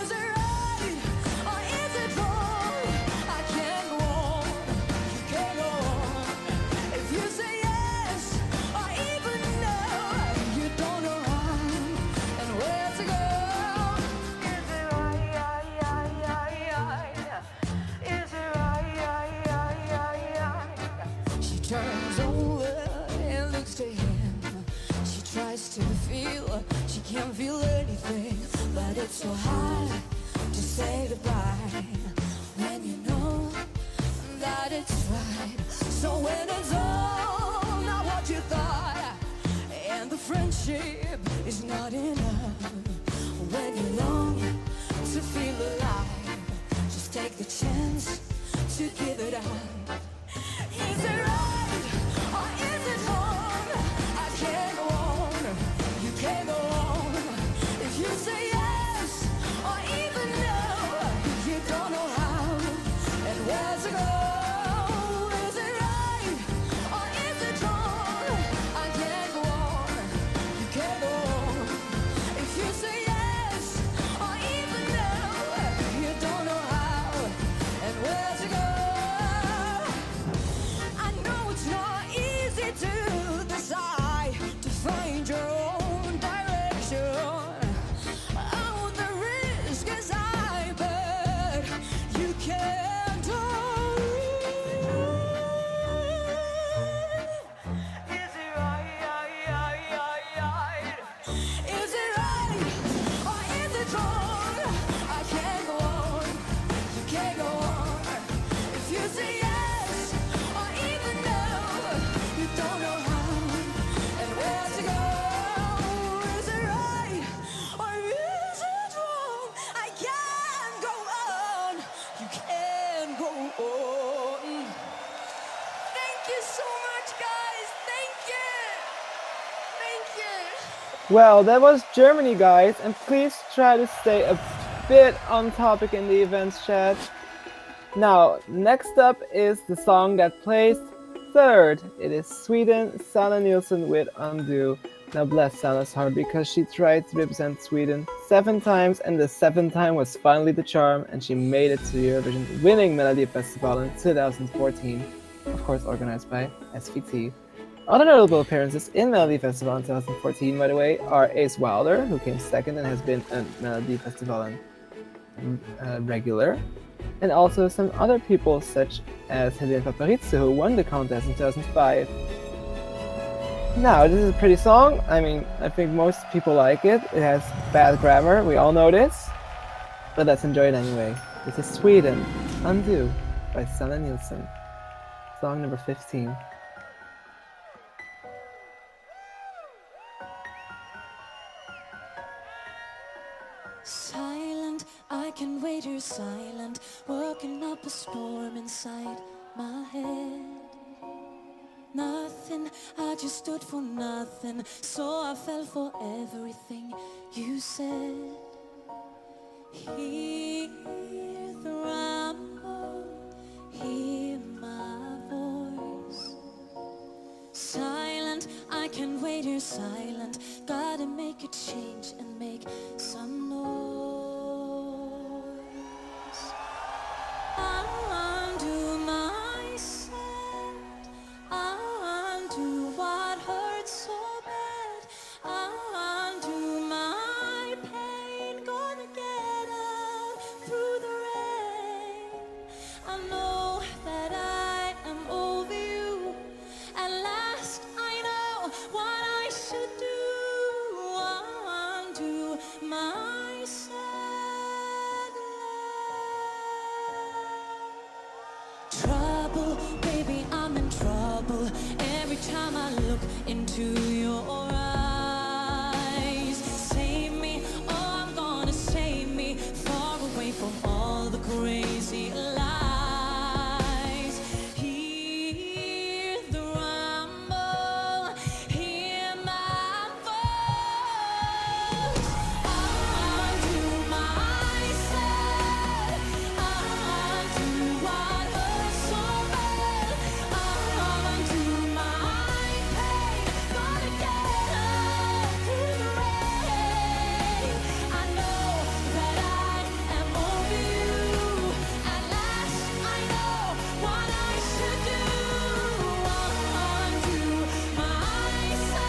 Is it right or is it wrong? I can't go on, you can't go on. If you say yes or even no, you don't know how and where to go. Is it right? Is it right? She turns over and looks to him. She tries to feel, she can't feel anything. But it's so hard to say goodbye when you know that it's right. So when it's all not what you thought, and the friendship is not enough, when you long to feel alive, just take the chance to give it up. Is it right or is it wrong? I can't go on, you can't go on. If you say yes or even no, you don't know how and where to go. Is it right or is it wrong? I can't go on, you can't go on. If you say yes or even no, you don't know how and where to go. I know it's not easy to decide, to find your own direction. Oh, the risk is high, but you can't hurry. Is it right? Is it right or is it wrong? I can't go on, you can't go on. If you say yes or even no, you don't know how and where to go. Is it right or is it wrong? I can't go on, you can't go on. Thank you so much, guys. Thank you. Thank you. Well, that was Germany, guys, and please try to stay a bit on topic in the events chat. Now, next up is the song that placed third. It is Sweden, Sanna Nilsson with Undo. Now bless Sanna's heart, because she tried to represent Sweden 7 times, and the 7th time was finally the charm, and she made it to Eurovision, winning Melodifestivalen 2014, of course organized by SVT. Other notable appearances in Melodifestivalen 2014, by the way, are Ace Wilder, who came second and has been a Melodifestivalen regular, and also some other people such as Helene Paparizou, who won the contest in 2005. Now, this is a pretty song. I mean, I think most people like it. It has bad grammar, we all know this, but let's enjoy it anyway. This is Sweden, Undo by Sanna Nilsson. Song number 15. Silent, I can wait here silent, working up a storm inside my head. Nothing, I just stood for nothing, so I fell for everything you said. Hear the rumble, hear my voice. Silent, I can wait here silent, gotta make a change and make some noise. I'll undo myself, I'll undo what hurts so bad, I'll undo my pain, gonna get out through the rain. I know that I am over you, at last I know what I should do. look into your eyes. Save me, oh, I'm gonna save me, far away from all the crazy lies. Hear the rumble, hear my voice. Undo myself, undo what hurts so bad, undo my pain, gonna get up through the rain. I know that I am over you. At last I know what I should do. Undo myself.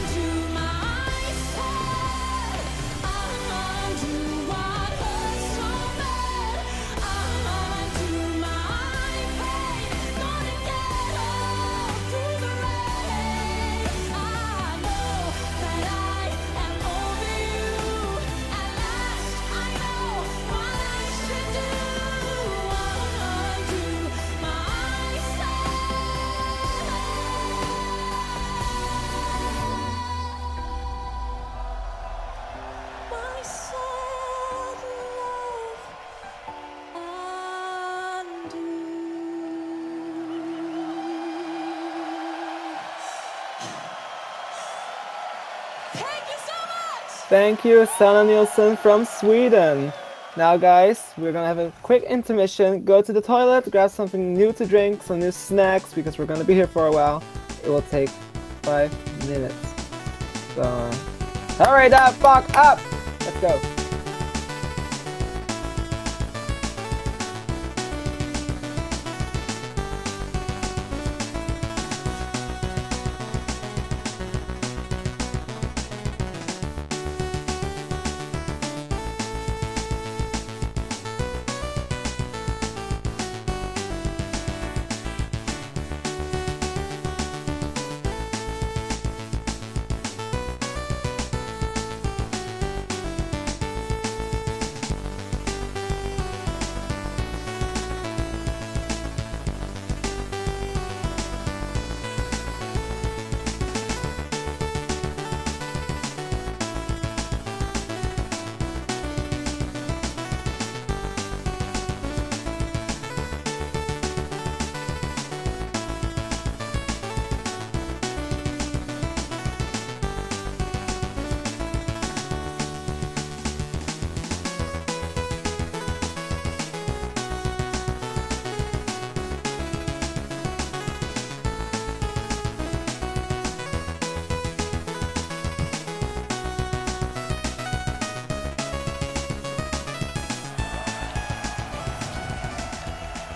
Undo myself, undo what hurts so bad, undo my pain, gonna get up through the rain. I know that I am over you. At last I know what I should do. Undo my sad love, undo. Thank you so much. Thank you, Sanna Nielsen from Sweden. Now, guys, we're gonna have a quick intermission. Go to the toilet, grab something new to drink, some new snacks, because we're gonna be here for a while. It will take 5 minutes. So, hurry the fuck up! Let's go.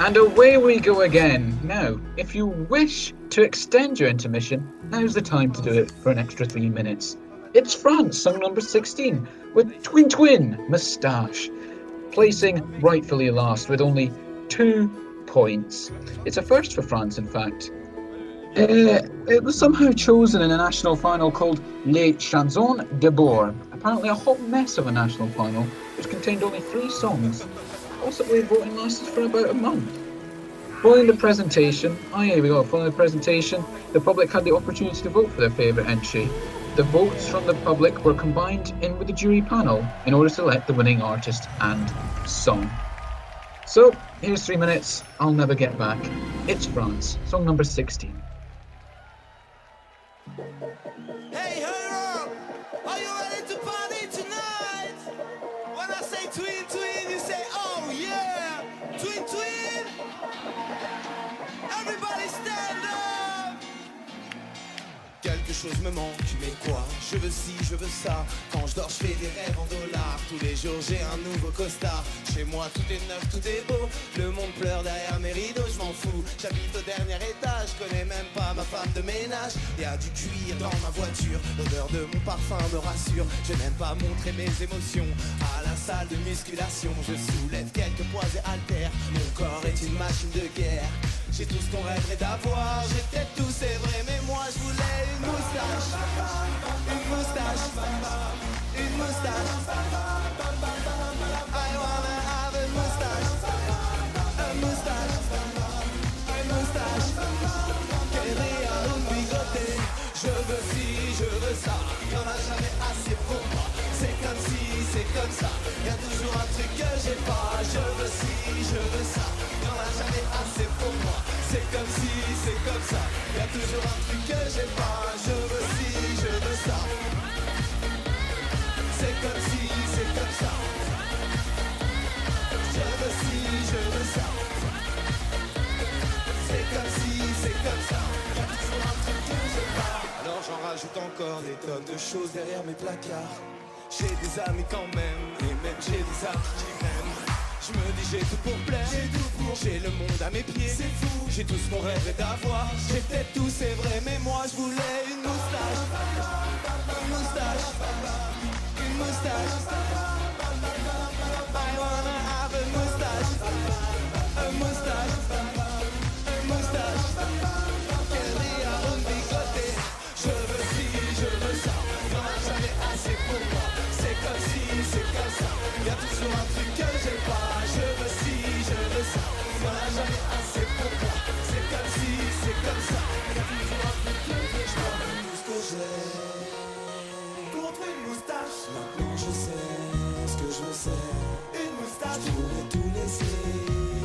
And away we go again. Now, if you wish to extend your intermission, now's the time to do it for an extra 3 minutes. It's France, song number 16, with Twin Twin Moustache, placing rightfully last with only 2 points. It's a first for France, in fact. It was somehow chosen in a national final called Les Chansons de Bord, apparently a hot mess of a national final, which contained only 3 songs. Possibly voting lasted for about a month. Following the presentation, the public had the opportunity to vote for their favourite entry. The votes from the public were combined in with the jury panel in order to select the winning artist and song. So, here's 3 minutes, I'll never get back. It's France, song number 16. Hey, hurry up! Are you ready to party tonight? When I say twin, twin, you say, oh yeah! Twin, twin! Everybody stand up! Quelque chose me manque, mais quoi? Je veux ci, je veux ça. Quand je dors, je fais des rêves en dollars. Tous les jours, j'ai un nouveau costard. Chez moi, tout est neuf, tout est beau. Le monde pleure derrière mes rideaux, je m'en fous. J'habite au dernier étage, je connais même pas ma femme de ménage. Y a du cuir dans ma voiture, l'odeur de mon parfum me rassure. Je n'aime pas montrer mes émotions. À la salle de musculation, je soulève quelques poids et haltères. Mon corps est une machine de guerre. J'ai tout ce qu'on rêverait d'avoir. J'ai peut-être tout, c'est vrai, mais moi je voulais une moustache. Une moustache. Une moustache. I wanna have a moustache. A moustache. Une moustache. Qu'elle rit à un bigoté. Je veux ci, je veux ça. Y'en a jamais assez pour moi. C'est comme si, c'est comme ça. Y'a toujours un truc que j'ai pas. Je veux ci, je veux ça. Y'en a jamais assez pour moi. C'est comme si, c'est comme ça. Y'a toujours un truc que j'ai pas. Je veux ci, je veux ça. C'est comme si, c'est comme ça. Je veux ci, je veux ça. C'est comme si, c'est comme ça. Y'a toujours un truc que j'ai pas. Alors j'en rajoute encore des tonnes de choses derrière mes placards. J'ai des amis quand même, et même j'ai des amis qui m'aiment. Je me dis j'ai tout pour plaire, j'ai le monde à mes pieds, c'est fou. J'ai tout ce qu'on rêvait d'avoir, j'ai peut-être tout c'est vrai, mais moi je voulais une moustache. Une moustache, une moustache. I wanna have a moustache. A moustache, a moustache. Qu'elle rit à un bigoté. Je veux ci, je veux ça. Y'en a jamais assez pour moi. C'est comme si, c'est comme ça. Y'a toujours un truc que j'ai pas. Je veux ci, je veux ça. Y'en a jamais assez pour moi. C'est comme si, c'est comme ça. Y'a toujours un truc que j'ai pas. Tout ce que j'ai contre une moustache. Maintenant je sais ce que je sais. Une moustache. Je pourrais tout laisser,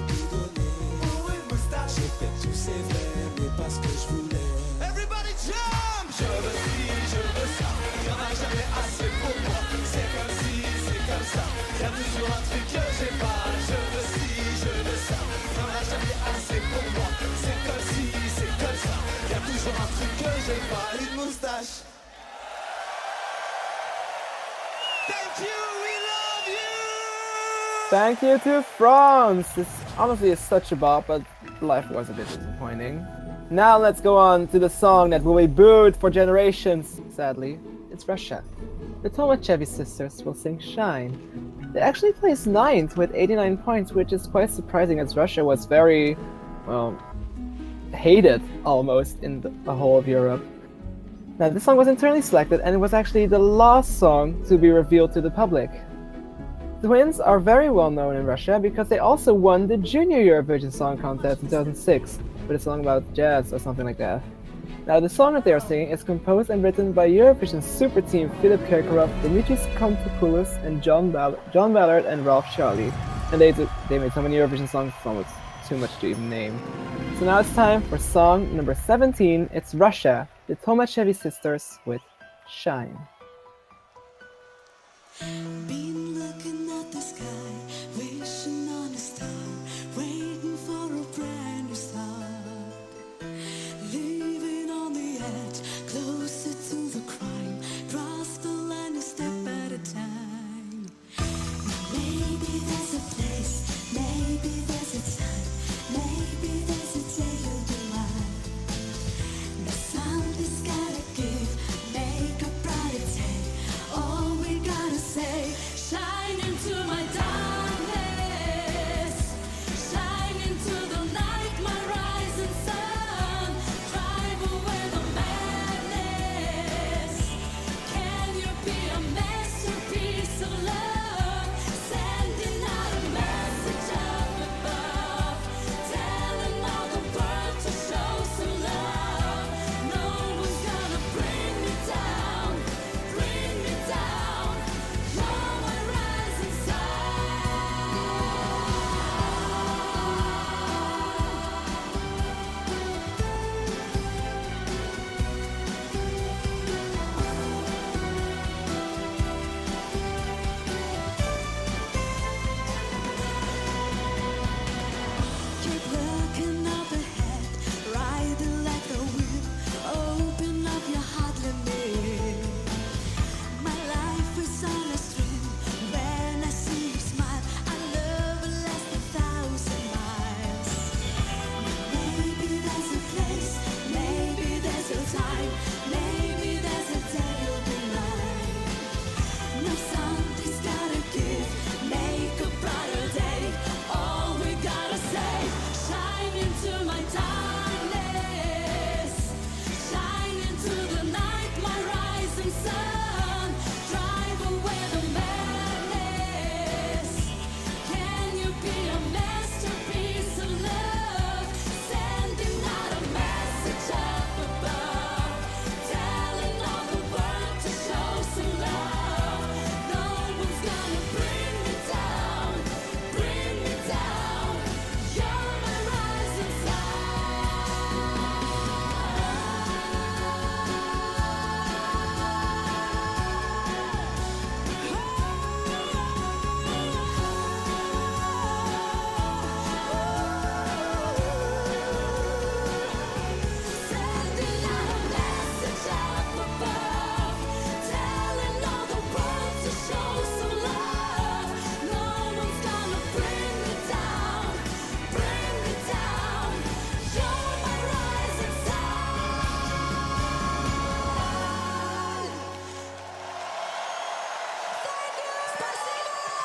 tout donner. Pour une moustache. J'ai fait tout c'est vrai, mais pas ce que je voulais. Everybody jump! Je veux ci, je veux ça. Y'en a jamais assez pour moi. C'est comme si, c'est comme ça. Y'a toujours un truc que j'ai pas. Je veux ci, je veux ça. Y'en a jamais assez pour moi. C'est comme si, c'est comme ça. Y'a toujours un truc que j'ai pas. Une moustache. Thank you, we love you! Thank you to France! This honestly is such a bop, but life was a bit disappointing. Now let's go on to the song that will be booed for generations, sadly. It's Russia. The Tomachevi sisters will sing Shine. They actually placed 9th with 89 points, which is quite surprising as Russia was very, well, hated almost in the whole of Europe. Now this song was internally selected and it was actually the last song to be revealed to the public. The twins are very well known in Russia because they also won the Junior Eurovision Song Contest in 2006 with a song about jazz or something like that. Now the song that they are singing is composed and written by Eurovision super team Philip Kirkorov, Dimitris Kontopoulos and John Ballard and Ralph Charlie. And they made so many Eurovision songs it's almost too much to even name. So now it's time for song number 17. It's Russia, the Tomachevi sisters with Shine. Been looking at the sky, wishing on a star, waiting for a brand new start. Living on the edge, closer to the crime, cross the line a step at a time. Maybe there's a place, maybe there's a time, maybe there's a day you'll be mine. But something's gotta give, make a brighter day. All we gotta say, shine into my dark.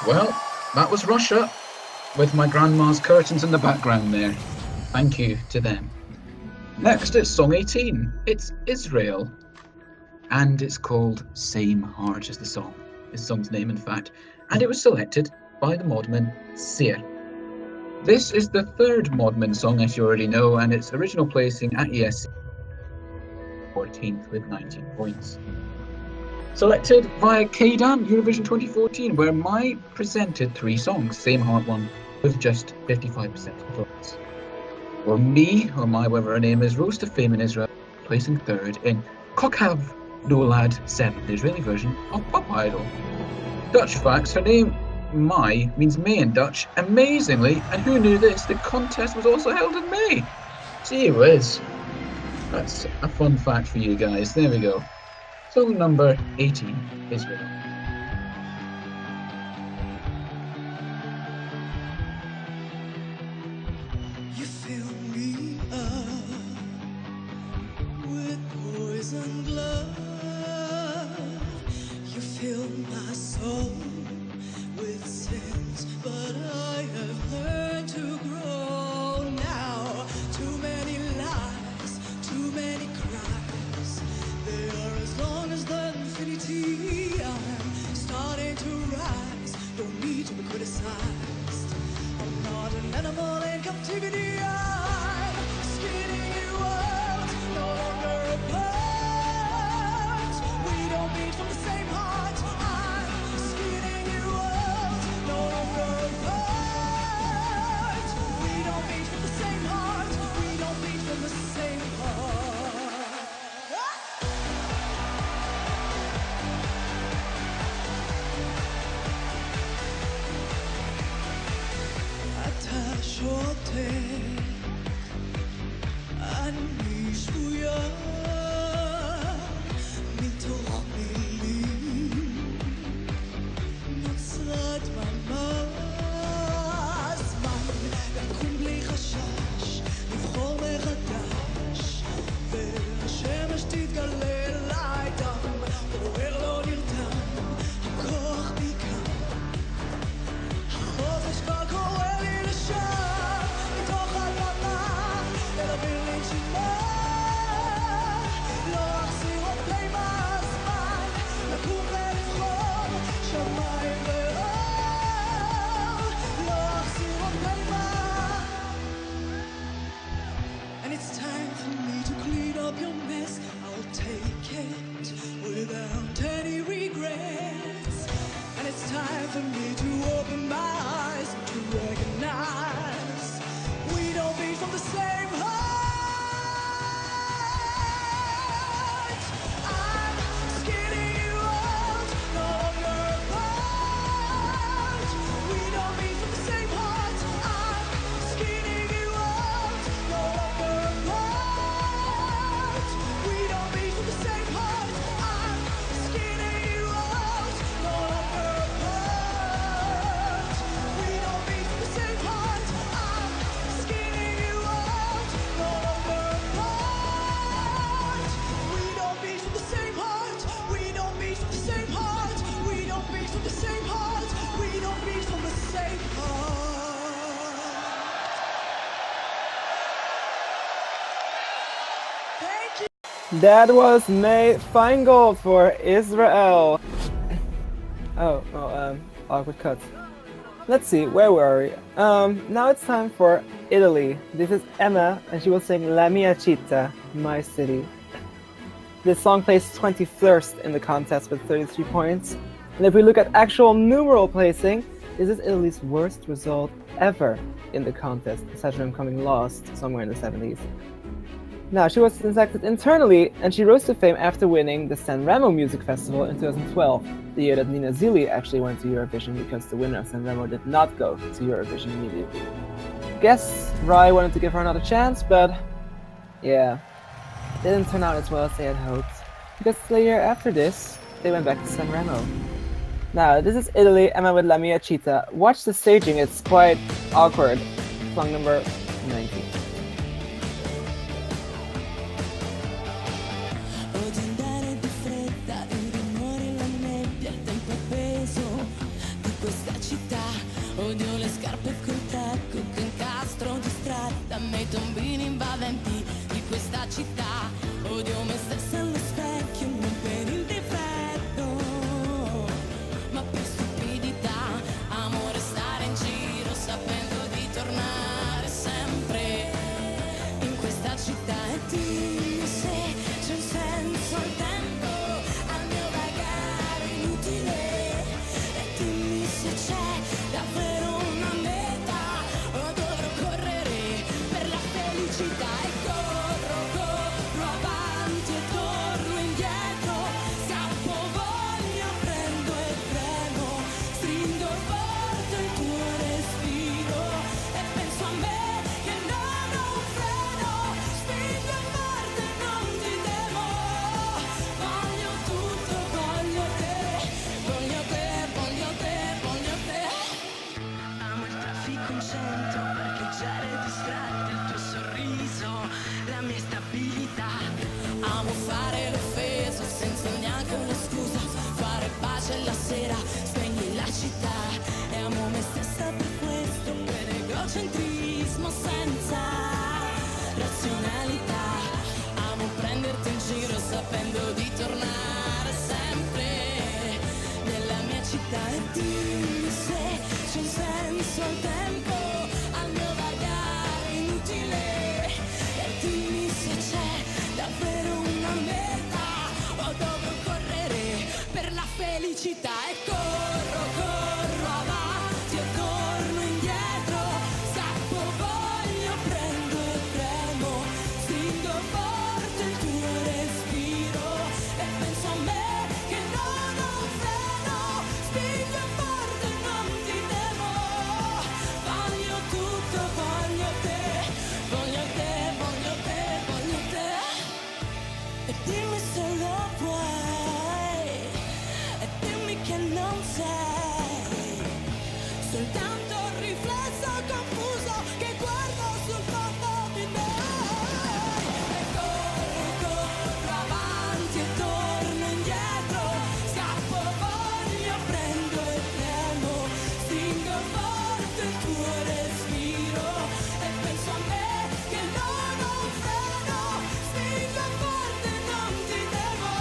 Well, that was Russia, with my grandma's curtains in the background there. Thank you to them. Next, it's song 18. It's Israel. And it's called Same Heart as the song's name, in fact. And it was selected by the Modmin Seer. This is the third Modmin song, as you already know, and its original placing at ESC 14th with 19 points. Selected via KDAM Eurovision 2014, where Mai presented 3 songs, Same Heart won with just 55% of votes. Or me, or Mai, whatever her name is, rose to fame in Israel, placing 3rd in Kokav Nolad 7, the Israeli version of Pop Idol. Dutch facts, her name Mai means May in Dutch, amazingly, and who knew this, the contest was also held in May. Gee whiz. That's a fun fact for you guys, there we go. Song number 18, Israel. You fill me up with poison love. You fill my soul with sins, but I have learned to grow now. Too many lies, too many cries. They are as long as the infinity. I'm starting to rise. Don't need to be criticized. I'm not an animal in captivity. I'm skinning you out, no longer apart. We don't beat from the same heart. I'm skinning you out, no longer apart. We don't beat from the same heart. We don't beat from the same heart. אתה שותק, אני שבויה מתוך מילים, נוצרה דממה, זמן לקום בלי חשש, לבחור מחדש, והשמש תתגלה אליי דם, בוער לא נרדם, הכוח בי כאן. החופש כבר קורא לי לשם, מתוך הדממה, אל אוויר לנשימה. לא אחזיר עוד פנימה הזמן, לקום ולבחור, שמיים ואור. לא אחזיר עוד פנימה. And it's time for me to clean up your mess. I'll take it without any regrets. And it's time for me to open my eyes to recognize we don't beat from the same heart. I'm skinning you out, no longer apart. We don't beat from the same heart. I'm skinning you out, no longer apart. We don't beat from the same heart. I'm skinning you out, no longer apart. We don't beat from the same heart. I'm skinning you out, no longer apart. We don't beat from the same heart. We don't beat from the same heart. We don't beat from the same heart. We don't beat from the same heart. Thank you. That was May Feingold for Israel. Awkward cut. Let's see, where were we? Now it's time for Italy. This is Emma, and she will sing La mia città, my city. This song placed 21st in the contest with 33 points. And if we look at actual numeral placing, this is Italy's worst result ever in the contest, aside from coming lost somewhere in the 70s. Now, she was selected internally, and she rose to fame after winning the Sanremo Music Festival in 2012, the year that Nina Zilli actually went to Eurovision because the winner of Sanremo did not go to Eurovision immediately. Guess Rai wanted to give her another chance, but yeah, didn't turn out as well as they had hoped, because the year after this, they went back to Sanremo. Now, this is Italy, Emma with La mia città. Watch the staging, it's quite awkward. Song number 19. Odio andare di fretta, il rumore, la nebbia, il tempo appeso di questa città. come i tombini invadenti di questa città. Odio me stessa allo specchio, non per il difetto, ma per stupidità. Amo restare in giro sapendo di tornare sempre in questa città. E dimmi se c'è un senso al tempo, al mio vagare inutile. E dimmi se c'è davvero una meta, o dovrò correre per la felicità. E corro, corro avanti e torno indietro, scappo, voglio, prendo e tremo, stringo forte il tuo respiro e penso a me che non ho un freno, spingo forte e non ti temo, voglio tutto, voglio te, voglio te, voglio te, voglio te. Amo il traffico in centro, parcheggiare distratti, il tuo sorriso, la mia stabilità. Amo fare l'offeso senza neanche una scusa, fare pace la sera, spegni la città. E amo me stessa per questo, per egocentrismo senza razionalità. Amo prenderti in giro sapendo di tornare sempre nella mia città. E dimmi se c'è un senso al tempo, al mio vagare inutile. E dimmi se c'è davvero una meta, o dovrò correre per la felicità. E corro, corro avanti e torno indietro, scappo, voglio, prendo e tremo, stringo forte il tuo respiro e penso a me che non ho un freno, spingo forte e non ti temo, voglio tutto, voglio te, voglio te, voglio te, voglio te. E dimmi se lo puoi, e dimmi che non sei soltanto un riflesso confuso che guardo sul fondo di me. E corro, corro avanti e torno indietro, scappo, voglio, prendo e tremo, stringo forte il tuo respiro e penso a me che non ho un freno, spingo forte e non ti temo,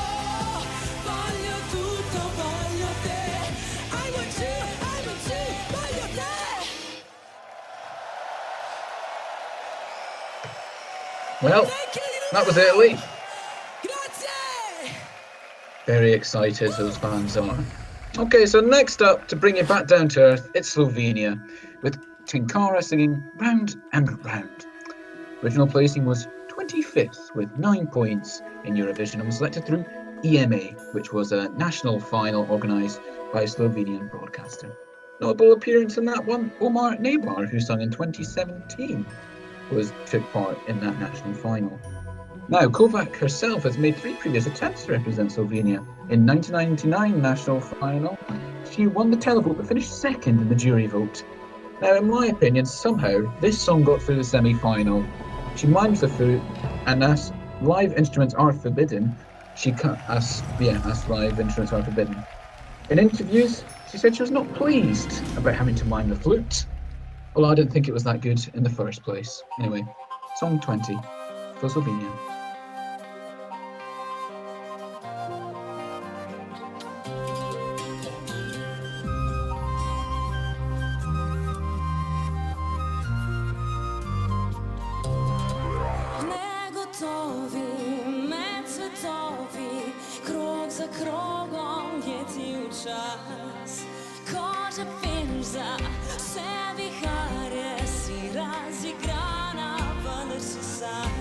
voglio tutto, voglio te, I want you, voglio te. Well, Thank you, that was Italy. Grazie. Very excited those fans are. Okay, so next up, to bring it back down to earth, it's Slovenia, with Tinkara singing Round and Round. Original placing was 25th with 9 points in Eurovision and was selected through EMA, which was a national final organised by a Slovenian broadcaster. Notable appearance in that one, Omar Nebar, who sung in 2017, took part in that national final. Now, Kovac herself has made 3 previous attempts to represent Slovenia. In 1999 national final, she won the televote but finished second in the jury vote. Now, in my opinion, somehow this song got through the semi-final. She mimes the flute, and as live instruments are forbidden, as live instruments are forbidden. In interviews, she said she was not pleased about having to mime the flute. Although I didn't think it was that good in the first place. Anyway, song 20 for Slovenia. Negotovi, medsvetovi, krog za krogom leti v čas. Kože penza, vse viharje si razigrana, vendar si sam.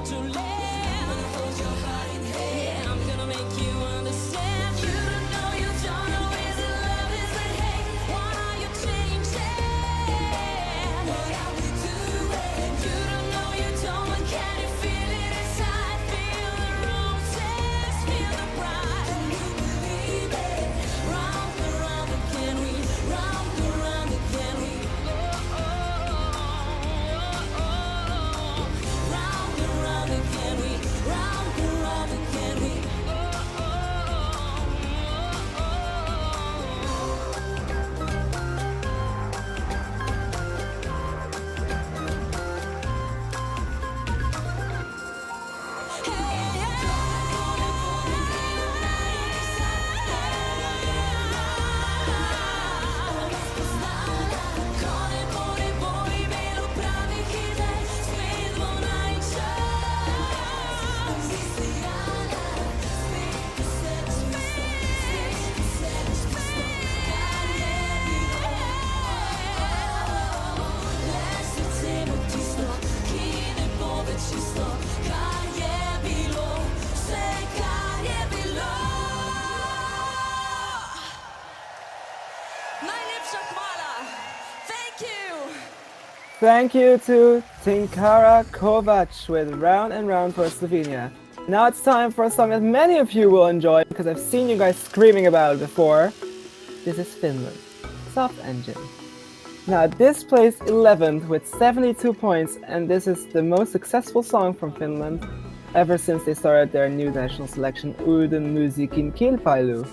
want to land. I'm gonna hold your heart in hand. I'm gonna make you understand. You don't know, you don't know, is it love, is it hate? Why are you changing? What are we doing? You don't know, you don't know, can you feel it inside? Feel the roses, feel the pride. Do you believe it? Round and round again we, round and round again we. Oh, oh, oh, oh, oh. Round and round again we, round and round again we. Oh, oh, Thank you! Thank you to Tinkara Kovac with Round and Round for Slovenia. Now it's time for a song that many of you will enjoy because I've seen you guys screaming about it before. This is Finland, Soft Engine. Now this plays 11th with 72 points, and this is the most successful song from Finland ever since they started their new national selection Uuden musiikin kilpailu.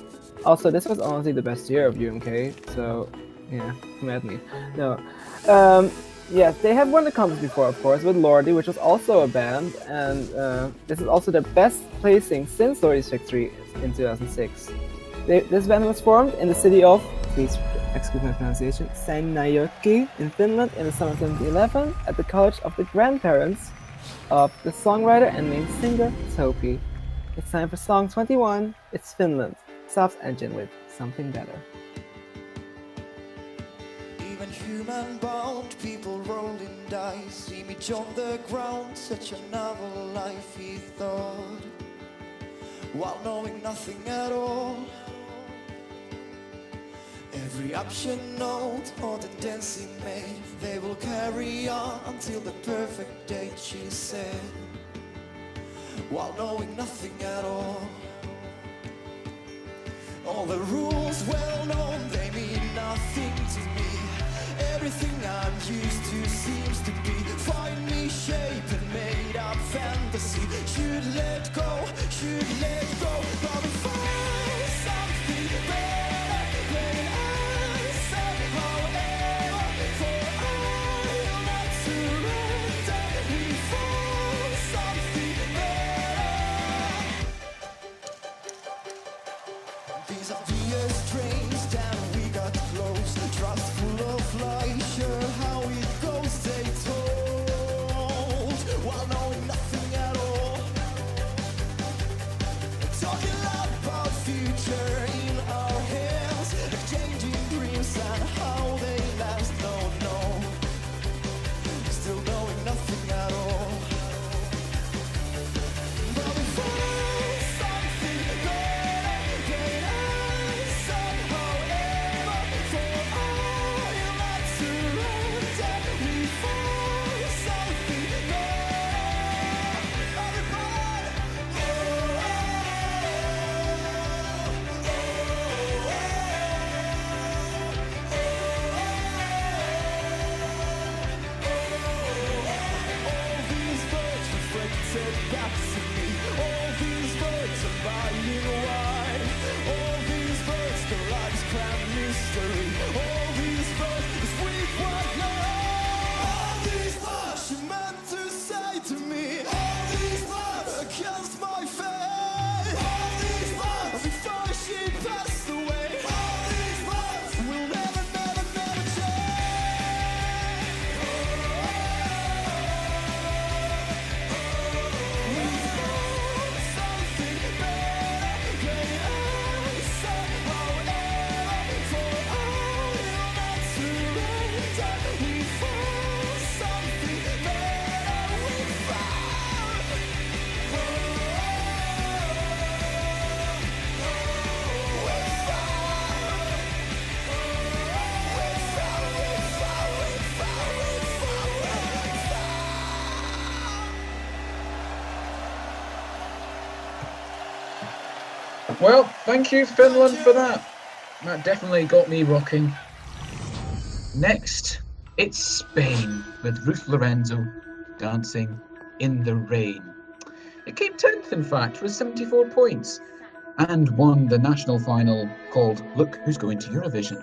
Also, this was honestly the best year of UMK, so yeah, come at me. No. Yes, they have won the contest before, of course, with Lordi, which was also a band, and this is also their best placing since Lordi's victory in 2006. This band was formed in the city of, please excuse my pronunciation, Seinäjoki in Finland in the summer of 2011 at the college of the grandparents of the songwriter and main singer Topi. It's time for song 21. It's Finland, Soft Engine with Something Better. Even human-bound people rolling dice, image on the ground, such a novel life he thought, while knowing nothing at all. Every option note or the dancing made, they will carry on until the perfect date, she said, while knowing nothing at all. All the rules well known, they mean nothing to me. Everything I'm used to seems to be find me shape and made up fantasy. Should let go, but we find something better than I said. However, for I'll not surrender, we find something better. These obvious trains down, we got close. Trust full of lies, sure how it goes, they told, while knowing nothing at all. Talking about future in our hands, exchanging dreams and how they last. No, still knowing nothing at all. But we found something better than I said. However, for I'll not surrender, we found something better. Everybody, all these words reflected back to me. All these words are buying wine. All these words, the life's crammed mystery. All these words, the sweet white lie. All these words she meant to say to me. All these words against my fate. All these words before she passed away. All these words will never, never, never change. We found something better than I said. However, for Well, thank you, Finland, for that. That definitely got me rocking. Next, it's Spain with Ruth Lorenzo dancing in the rain. It came 10th, in fact, with 74 points, and won the national final called Look Who's Going to Eurovision.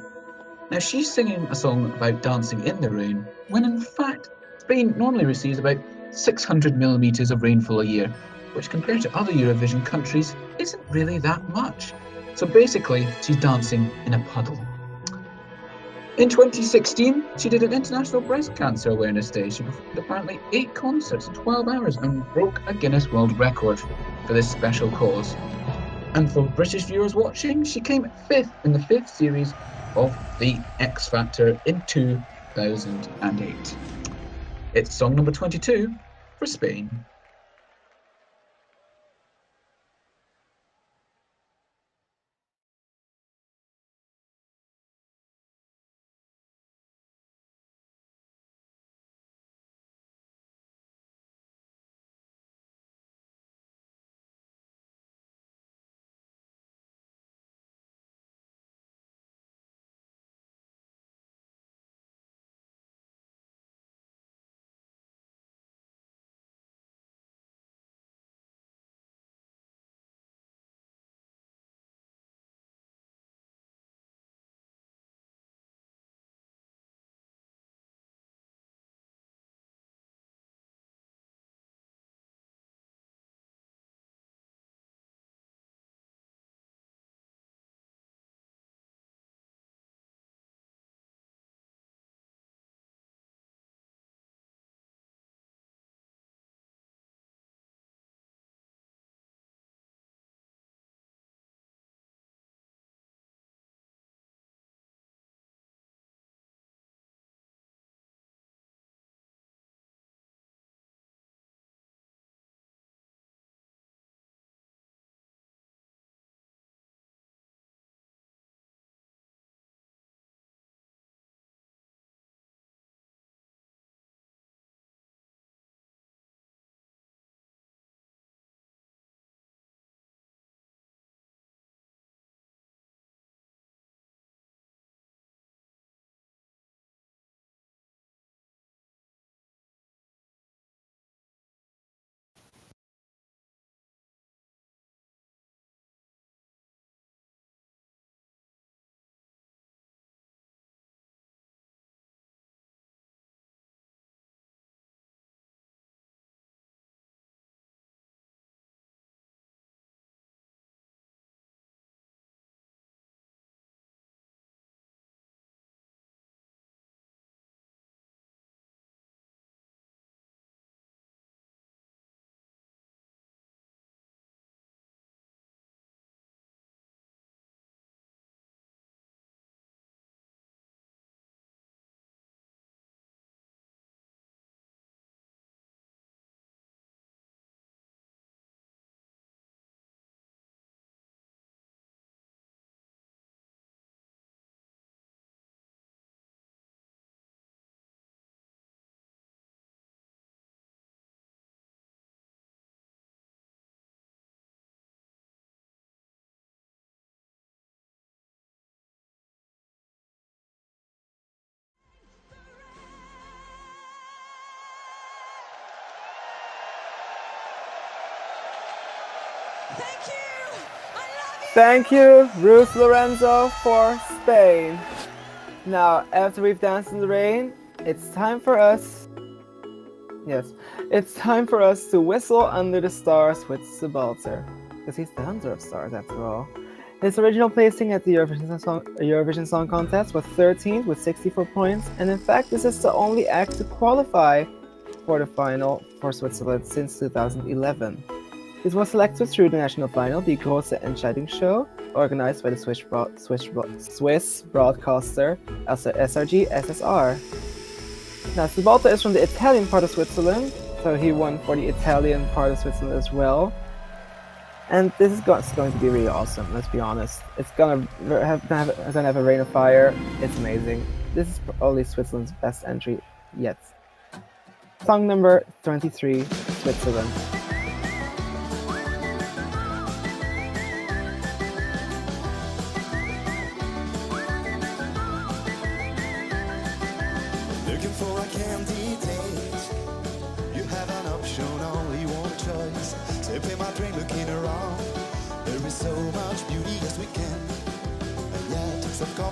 Now, she's singing a song about dancing in the rain, when in fact, Spain normally receives about 600 millimetres of rainfall a year, which compared to other Eurovision countries isn't really that much. So basically, she's dancing in a puddle. In 2016, she did an International Breast Cancer Awareness Day. She performed apparently 8 concerts in 12 hours and broke a Guinness World Record for this special cause. And for British viewers watching, she came 5th in the 5th series of the X Factor in 2008. It's song number 22 for Spain. Thank you! I love you! Thank you, Ruth Lorenzo, for Spain. Now, after we've danced in the rain, it's time for us... Yes, it's time for us to whistle under the stars with Subalter. Because he's the hunter of stars, after all. His original placing at the Eurovision Song Contest was 13th with 64 points, and in fact, this is the only act to qualify for the final for Switzerland since 2011. This was selected through the national final, the Große Entscheidungsshow, organized by the Swiss broadcaster SRG SSR. Now, Subalter is from the Italian part of Switzerland, so he won for the Italian part of Switzerland as well. And this is going to be really awesome, let's be honest. It's gonna have a rain of fire. It's amazing. This is probably Switzerland's best entry yet. Song number 23, Switzerland.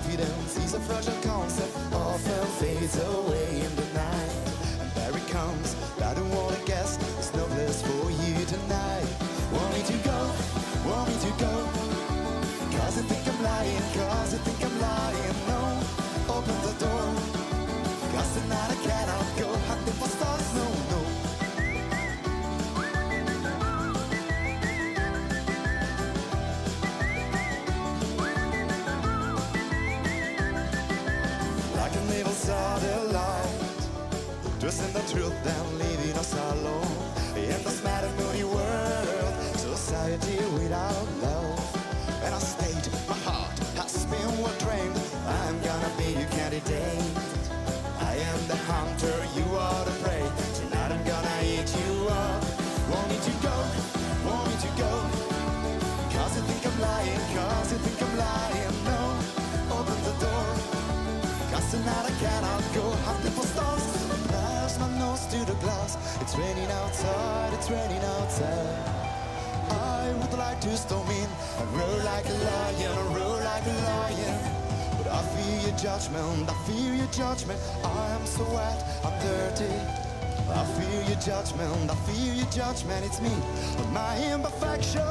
Confidence is a fragile concept, often fades away in the night. And there it comes, I don't wanna guess, there's no place for you tonight. Want me to go, want me to go, cause I think I'm lying, cause I think I'm lying. No, open the door, cause tonight I cannot go hunting for stars, no, no. Like an evil satellite, twisting the truth and leaving us alone in this mad and moody world, society without love. And I stayed, my heart has been well trained. I'm gonna be your candidate. I am the hunter, you are the prey. Tonight I'm gonna eat you up. Want me to go, want me to go, cause I think I'm lying, cause I think I'm lying. No, open the door, cause tonight I cannot go hunting for stars. Pass my nose to the glass. It's raining outside, it's raining outside. I would like to storm in and roar like a lion, roar like a lion. But I fear your judgment, I fear your judgment. I am so wet, I'm dirty. I fear your judgment, I fear your judgment. It's me, my imperfection.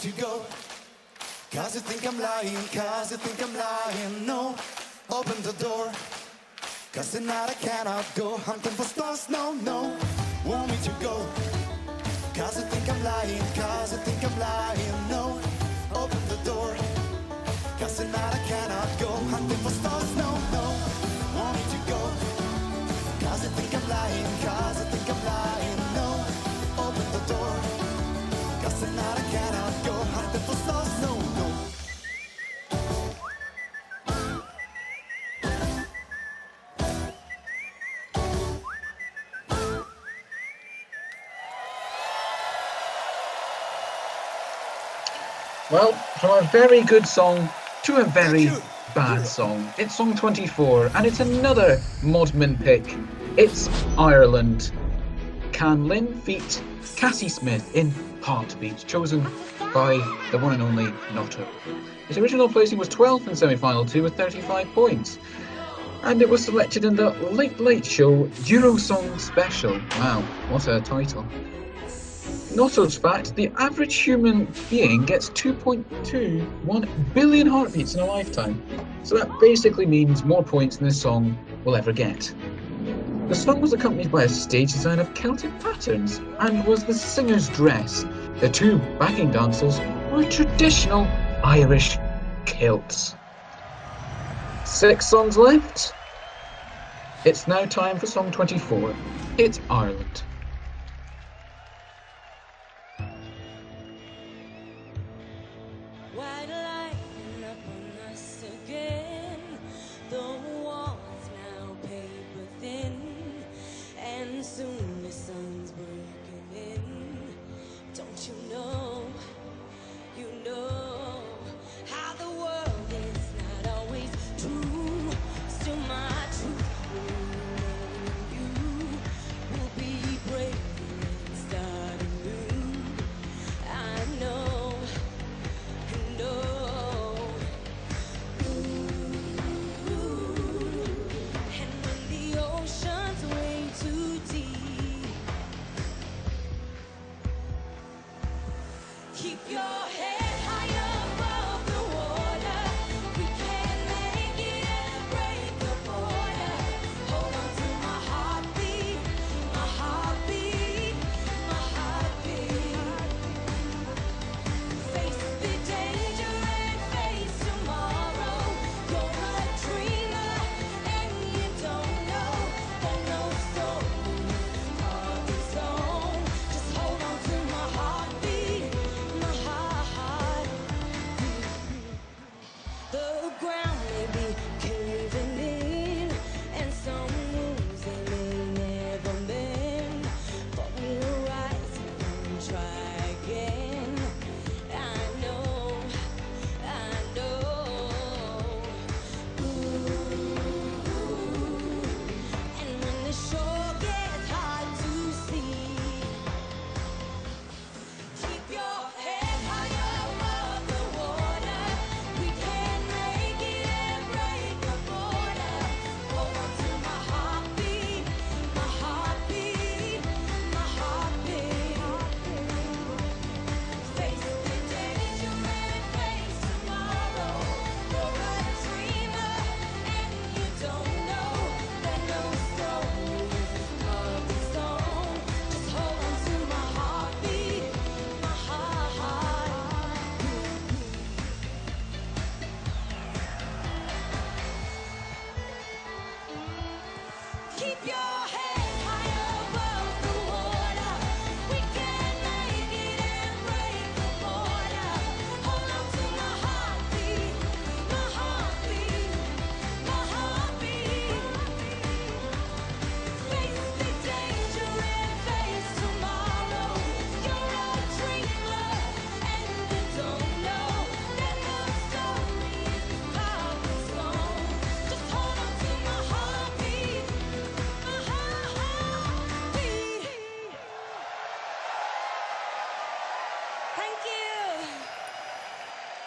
To go, cause you think I'm lying, cause you think I'm lying. No, open the door, cause tonight I cannot go hunting for stars. No, no, want me to go, cause you think I'm lying, cause you think I'm lying. No, open the door, cause tonight I cannot go hunting for stars. No, no, want me to go, cause you think I'm lying, cause you think I'm lying. No, open the door, cause tonight I cannot go hunting for stars, no, no. Well, from a very good song to a very bad song. It's song 24, and it's another Modmin pick. It's Ireland. Can Lynn feat Cassie Smith in Heartbeat, chosen by the one and only Notto. Its original placing was 12th in semi-final 2 with 35 points. And it was selected in the Late Late Show Eurosong Special. Wow, what a title. Notto's fact, the average human being gets 2.21 billion heartbeats in a lifetime. So that basically means more points than this song will ever get. The song was accompanied by a stage design of Celtic patterns and was the singer's dress. The two backing dancers were traditional Irish kilts. 6 songs left. It's now time for song 24. It's Ireland. White lighting up on us again. The walls now paper thin, and soon the sun's breaking in. Don't you know? You know how the world is not always true. Still, my truth will you will be brave and start anew. I know. And when the ocean's way too deep, keep your head high above the water. We can make it and break the border. Hold on to my heartbeat, my heartbeat, my heartbeat. Face the danger and face tomorrow. You're a dreamer and you don't know that no soul of its own. Just hold on to my heartbeat, my heartbeat.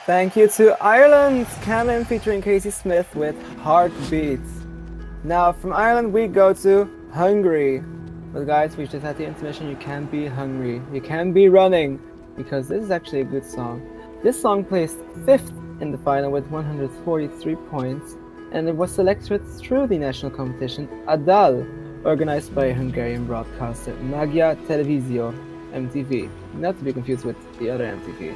Thank you to Ireland! Canon featuring Casey Smith with Heartbeats. Now from Ireland we go to Hungary. But guys, we just had the intermission, you can't be hungry. You can't be running. Because this is actually a good song. This song placed 5th in the final with 143 points. And it was selected through the national competition Adal, organized by Hungarian broadcaster Magyar Televízió, MTV. Not to be confused with the other MTV.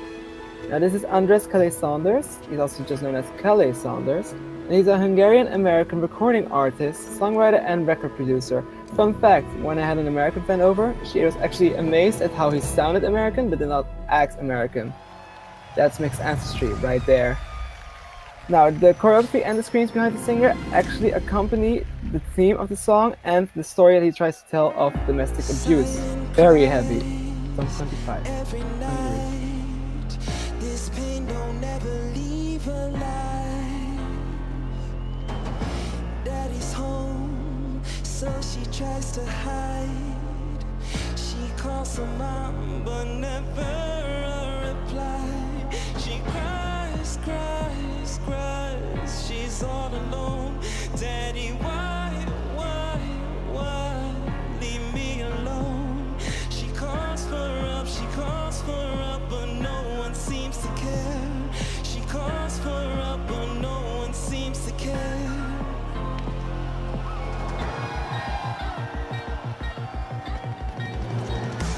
Now this is Andres Calais Saunders, he's also just known as Calais Saunders, and he's a Hungarian-American recording artist, songwriter and record producer. Fun fact, when I had an American fan over, she was actually amazed at how he sounded American but did not act American. That's mixed ancestry right there. Now the choreography and the screams behind the singer actually accompany the theme of the song and the story that he tries to tell of domestic abuse. Very heavy. Song 25. Every Hungary. night, this pain don't ever leave her life. Daddy's home, so she tries to hide. She calls her mom, but never a reply. She cries, cries, cries. She's all alone. Daddy, why leave me alone? She calls for up, but no one seems to care. She calls for up, but no one seems to care.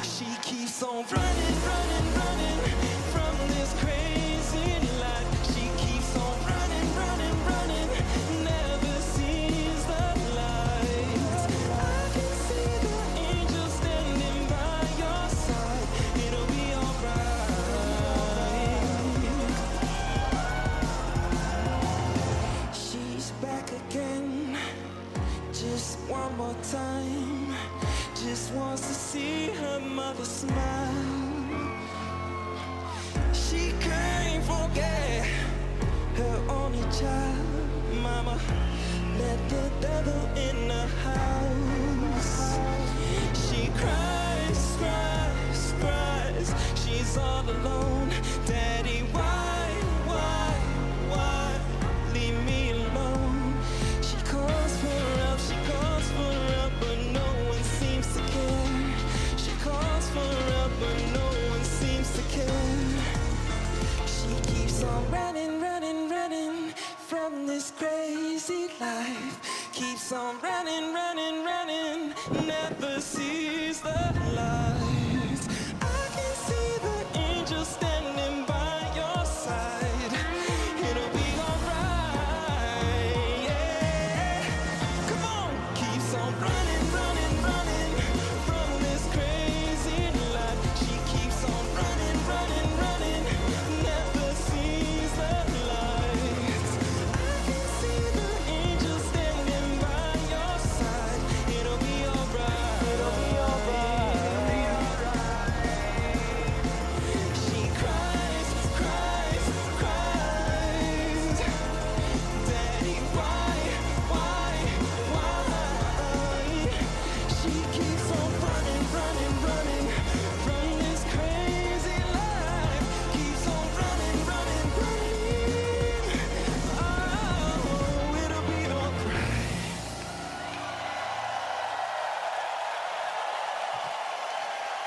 She keeps on running, running, running from this crazy life. She keeps on running, running, running, never sees the light. I can see the angel standing by your side. It'll be alright. She's back again, just one more time. Just wants to see her mother smile. She can't forget her only child. Mama, let the devil in the house. She cries, cries, cries. She's all alone. Daddy, why leave me alone? She calls for up, but no one seems to care. She calls for up, but no one seems to care. She keeps on running, running, running from this crazy life. Keeps on running, running, running, never sees the light. I can see the angel standing by your side. It'll be alright, yeah. Come on, keeps on running, running, running from this crazy life. She keeps on running, running, running, never sees the light. I can see the angel standing by your side. It'll be alright. It'll be alright. She cries, cries, cries. Daddy, why? She keeps on running, running, running from this crazy life. Keeps on running, running, running. Oh, it'll be alright.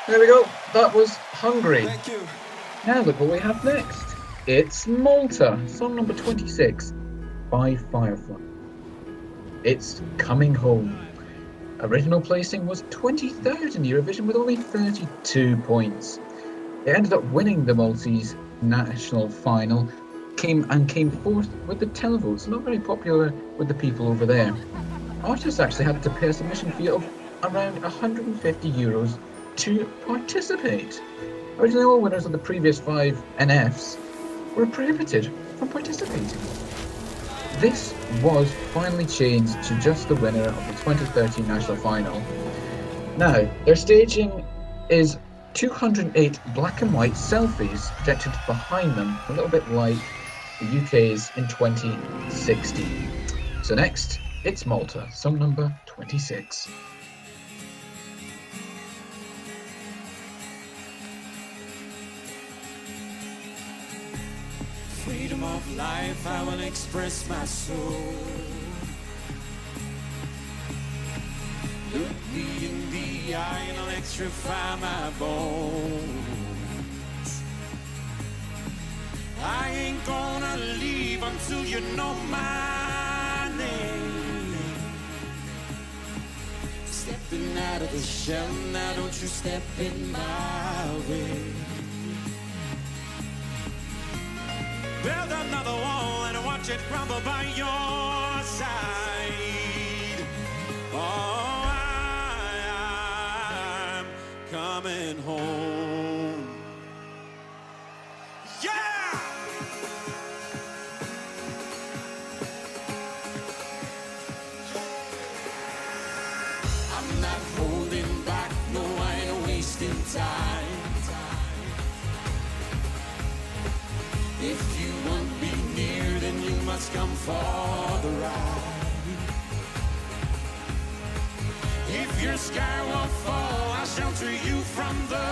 There we go. That was Hungary. Thank you. Now look what we have next. It's Malta, song number 26 by Firefly. It's Coming Home. Original placing was 23rd in Eurovision with only 32 points. It ended up winning the Maltese national final, came fourth with the televotes, not very popular with the people over there. Artists actually had to pay a submission fee of around €150 to participate. Originally all winners of the previous 5 NFs were prohibited from participating. This was finally changed to just the winner of the 2013 national final. Now, their staging is 208 black and white selfies projected behind them, a little bit like the UK's in 2016. So next, it's Malta, song number 26. rhythm of life, I will express my soul. Look me in the eye and electrify my bones. I ain't gonna leave until you know my name. Stepping out of the shell, now don't you step in my way. Build another wall and watch it crumble by your side. Oh, I'm coming home. Yeah! I'm not holding back, no, I ain't wasting time. If you want me near, then you must come for the ride. If your sky will fall, I'll shelter you from the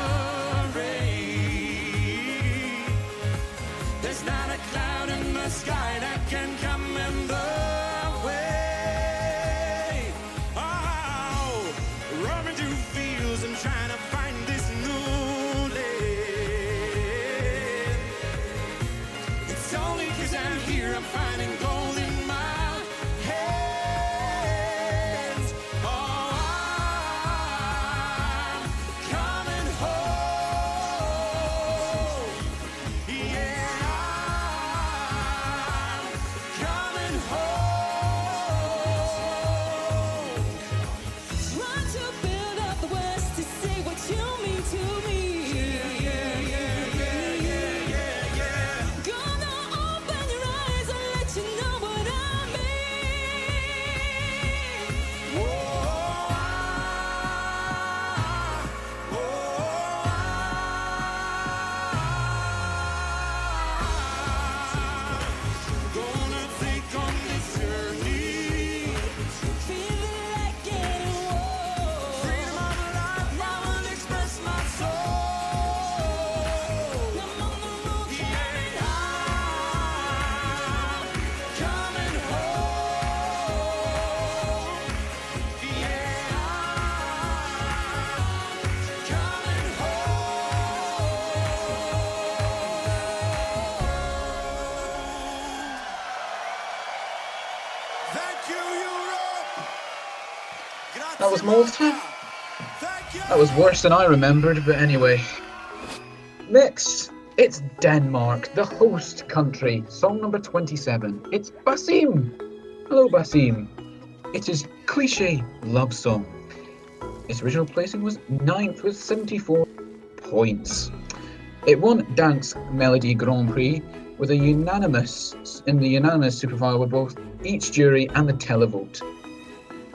rain. There's not a cloud in the sky that can come in the way. Oh, roaming through fields and trying to find this new land. It's only 'cause I'm here, I'm finding gold in my hands. Oh, I'm coming home. Yeah, I'm coming home. Try to build up the words to say what you mean to me. Gonna open your eyes and let you know what I mean. Gonna take on this journey. Feeling like getting old. Freedom of life, I will express my soul. I'm on the road coming Coming home. Yeah, coming home. Thank you, Europe. That was Malta. Thank you. That was worse than I remembered, but anyway. Next, it's Denmark, the host country. Song number 27. It's Basim. Hello, Basim. It is Cliché Love Song. Its original placing was 9th with 74 points. It won Dance Melody Grand Prix with a unanimous superfile with both each jury and the televote.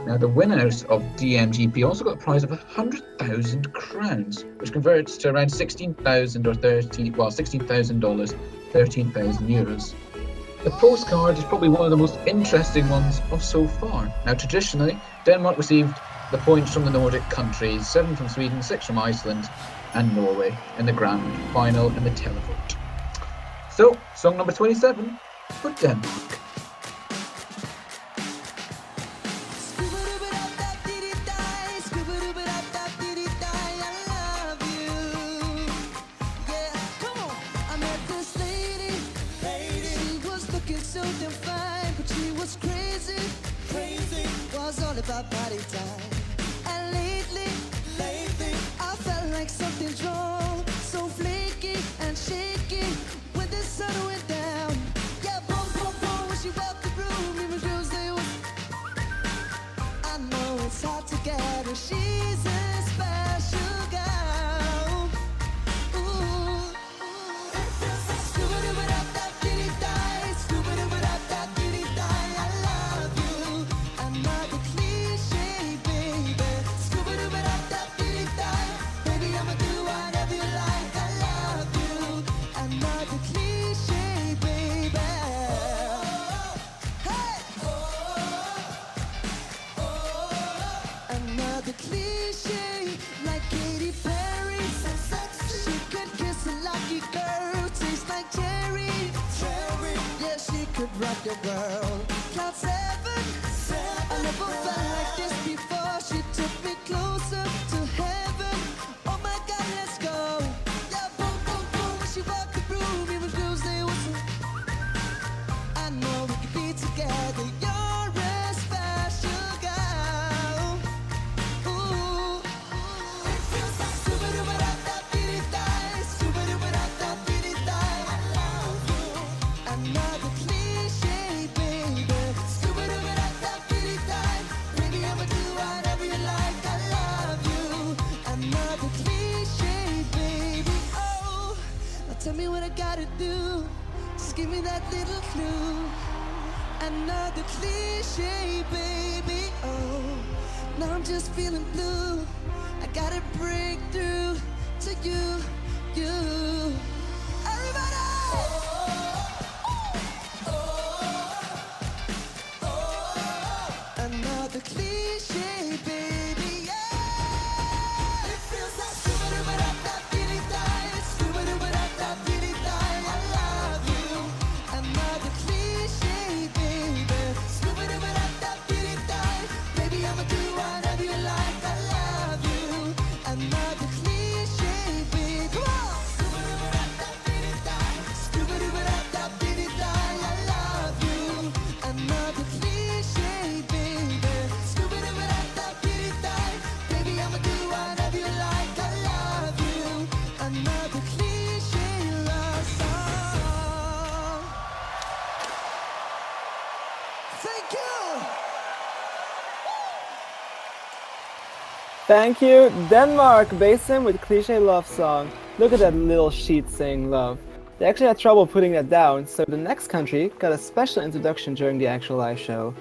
Now, the winners of DMGP also got a prize of 100,000 crowns, which converts to around $16,000 or $13,000, 13,000 euros. The postcard is probably one of the most interesting ones of so far. Now, traditionally, Denmark received the points from the Nordic countries, 7 from Sweden, 6 from Iceland, and Norway in the grand final and the televote. So, song number 27 for Denmark. About party time. And lately, I felt like something's wrong. So flaky and shaky when the sun went down. Yeah, boom, boom, boom. your girl. Cloud 7, I never felt like this before. She took me closer to heaven. Oh my God, let's go. Yeah, boom, boom, boom. When she walked the room, even girls they whistle. I know we could be together. You're a special girl. Ooh. It feels like super-duper-da-da-dee-dee-die, super-duper-da-da-dee-dee-die. I love you. Another cliche, baby. Super-duper-da-da-dee-dee-die. Baby, I'ma do whatever you like. I love you. Another cliche, baby. Oh, now tell me what I gotta do. Just give me that little clue. Another cliche, baby. Oh, now I'm just feeling blue. I gotta break through to you, you. Everybody! Another cliche, baby. Yeah! It feels like super-duper-da-da-dee-dee-die, super-duper-da-da-dee-dee-die. I love you. Another cliche, baby. Super-duper-da-da-dee-dee-die. Baby, I'ma do whatever you like. I love you. Another cliche, baby. Come on! Super-duper-da-da-dee-dee-die, super-duper-da-da-dee-dee-die. I love you. Another cliche, baby. Super-duper-da-da-dee-dee-die. Baby, I'ma do whatever you like. I love you. Another cliche love song. Thank you. Thank you, Denmark! Basin with Cliche Love Song. Look at that little sheet saying love. They actually had trouble putting that down, so the next country got a special introduction during the actual live show.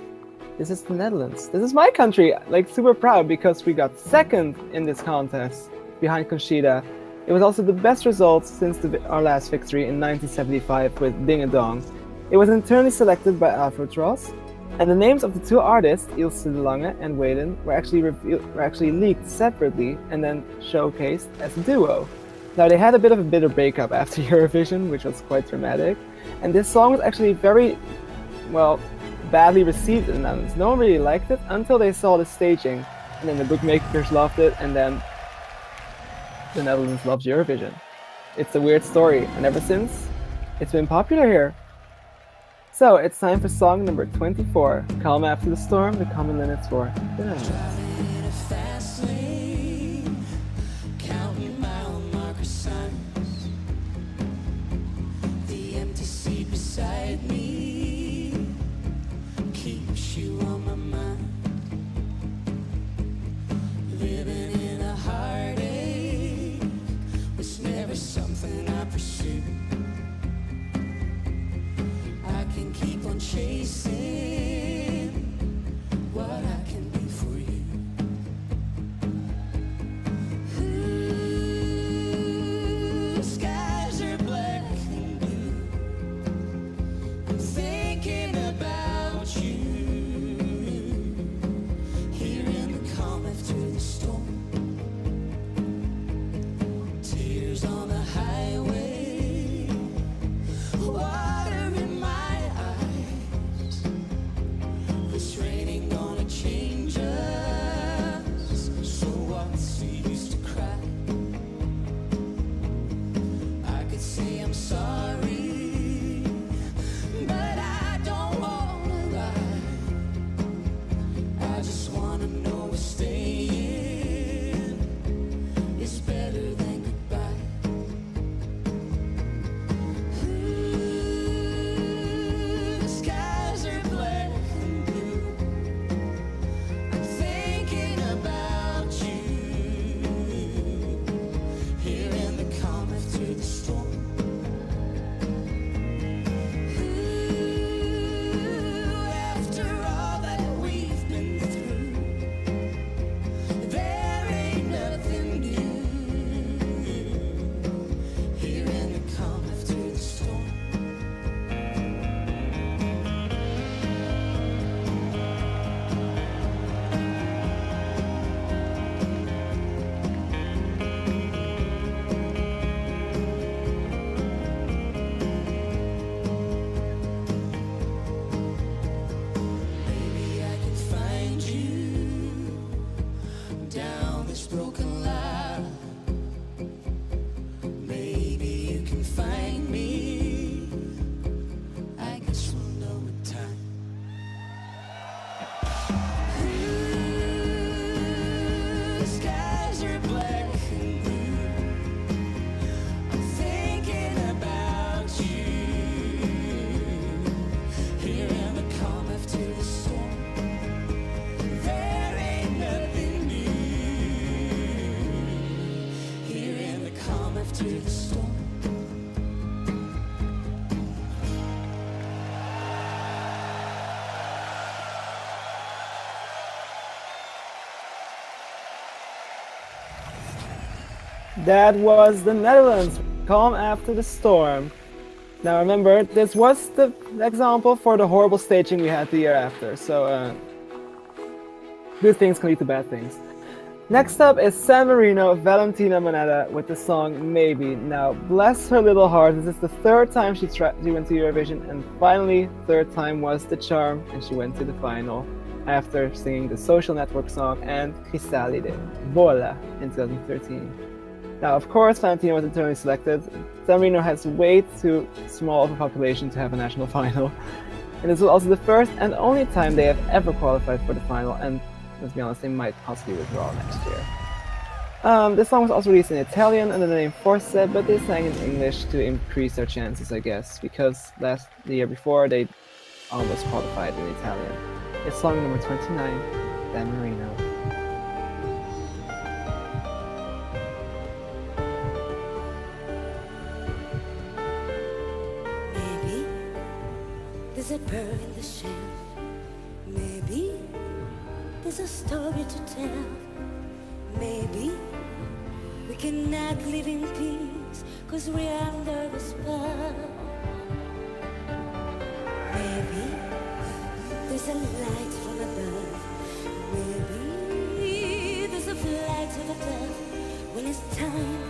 This is the Netherlands. This is my country! Like, super proud because we got second in this contest, behind Conchita. It was also the best result since our last victory in 1975 with Ding a Dong. It was internally selected by Afrotros, and the names of the two artists, Ilse de Lange and Waden, were actually leaked separately and then showcased as a duo. Now, they had a bit of a bitter breakup after Eurovision, which was quite dramatic, and this song was actually very, well, badly received in the Netherlands. No one really liked it until they saw the staging, and then the bookmakers loved it, and then the Netherlands loves Eurovision. It's a weird story, and ever since, it's been popular here. So, it's time for song number 24, Calm After the Storm, the common limits for the Netherlands. In a fast lane, counting mile marker signs. The empty seat beside me keeps you on my mind. Living in a heartache was never something I pursued. I can keep on chasing what I can be for you. Ooh, skies are black and blue. I'm thinking about you. Here in the calm after the storm. Tears on the highway. Water in my eyes. This rain ain't gonna change us. So what's the use to cry? I could say I'm sorry, but I don't wanna lie. I just wanna know we're staying. It's better than goodbye. The skies are black and blue. I'm thinking about you. Here in the calm after the storm. the storm. That was the Netherlands, Calm After the Storm. Now remember, this was the example for the horrible staging we had the year after, so good things can lead to bad things. Next up is San Marino Valentina Monetta with the song Maybe. Now, bless her little heart, this is the third time she went to Eurovision, and finally, third time was the charm, and she went to the final after singing the Social Network song and Chrysalide, Vola, in 2013. Now, of course, Valentina was internally selected. San Marino has way too small of a population to have a national final, and this was also the first and only time they have ever qualified for the final, and let's be honest, they might possibly withdraw next year. This song was also released in Italian under the name Forse, but they sang in English to increase their chances, I guess, because the year before they almost qualified in Italian. It's song number 29, San Marino. Maybe there's a bird in the shell. Maybe there's a story to tell. Maybe we cannot live in peace, 'cause we're under the spell. Maybe there's a light from above. Maybe there's a flight of a dove. When it's time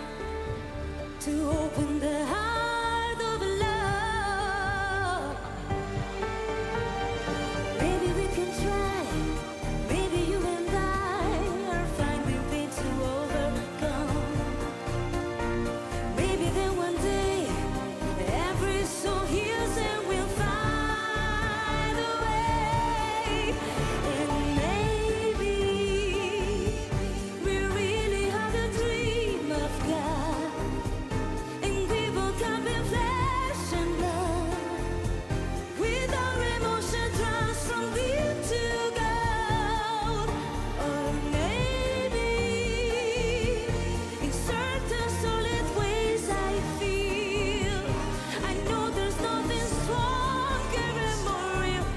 to open the heart of love, maybe we can try. Maybe you and I are finding things to overcome. Maybe then one day every soul heals and we'll find a way. And maybe we really have a dream of God, and we will come in flesh and blood, with our emotion transformed into gold. Or maybe in certain solid ways I feel, I know there's nothing stronger and more real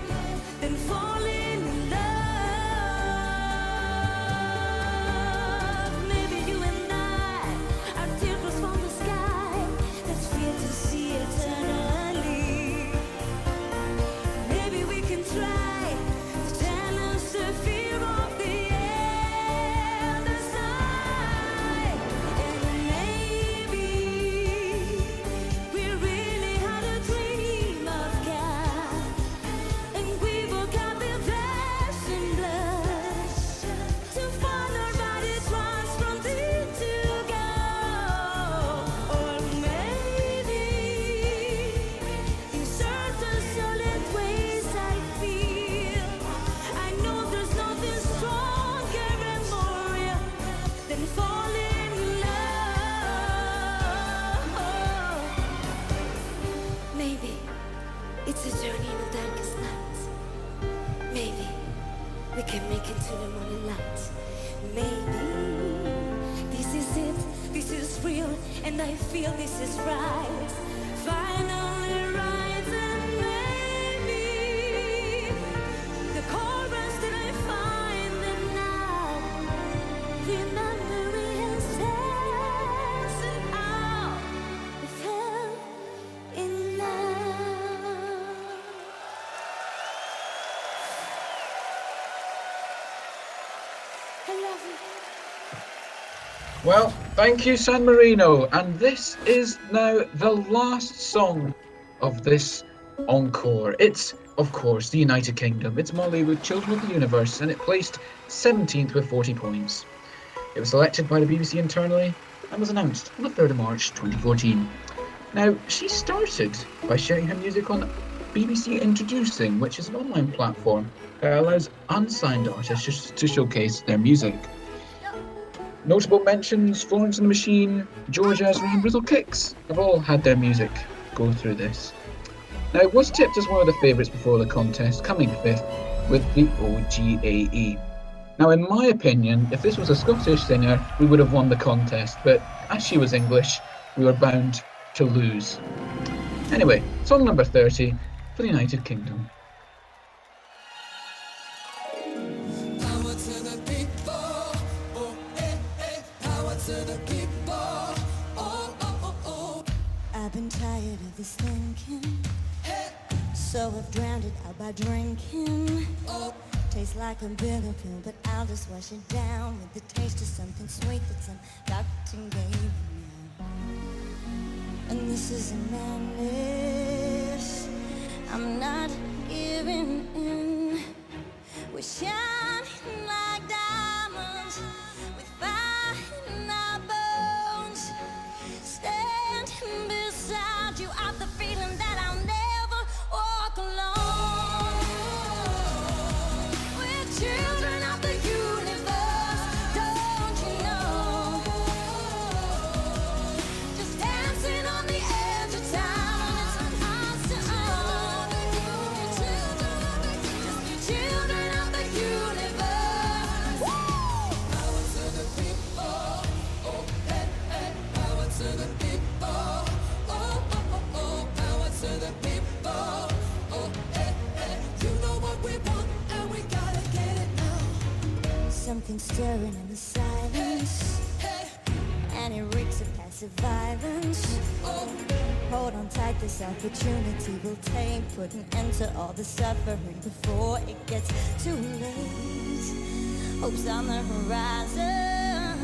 than falling in love. Maybe you and I are teardrops from the sky that fear to see eternally. Maybe we can try to challenge the fear of the endless night. And maybe we really had a dream of God, and we woke up in flesh and blood to find our bodies transformed into gold. Or maybe in certain solid ways I feel, I know there's nothing stronger and more real than falling in love. Maybe it's a journey in the darkest night. Maybe we can make it to the morning light. Maybe this is it, this is real, and I feel this is right. Finally right, and maybe the chorus that I find, and now remembering and says, and how I fell in love. I love you. Well, thank you, San Marino. And this is now the last song of this encore. It's, of course, the United Kingdom. It's Molly with Children of the Universe, and it placed 17th with 40 points. It was selected by the BBC internally and was announced on the 3rd of March 2014. Now, she started by sharing her music on BBC Introducing, which is an online platform that allows unsigned artists to showcase their music. Notable mentions: Florence and the Machine, George Ezra and Brittle Kicks have all had their music go through this. Now, it was tipped as one of the favourites before the contest, coming 5th with the OGAE. Now, in my opinion, if this was a Scottish singer, we would have won the contest, but as she was English, we were bound to lose. Anyway, song number 30 for the United Kingdom. Power to the people, oh, power to the people, oh, oh, oh, oh. I've been tired of this thinking, so I've drowned it out by drinking. Oh, tastes like a bitter pill, but I'll just wash it down with the taste of something sweet that some doctor gave me. And this is a madness. I'm not giving in. We're shining like diamonds with fire in our bones. Standing beside you, I've the feeling that I'll never walk alone. We're children of the universe, don't you know? Just dancing on the edge of time, and it's us to own. Children of the universe. Power to the people, oh, power to the people, oh, oh, oh, oh, power to the people, oh, you know what we want and we gotta get it now. Something stirring in the silence, and it reeks of passive violence. Oh, hold on tight, this opportunity will take, put an end to all the suffering before it gets too late. Hope's on the horizon.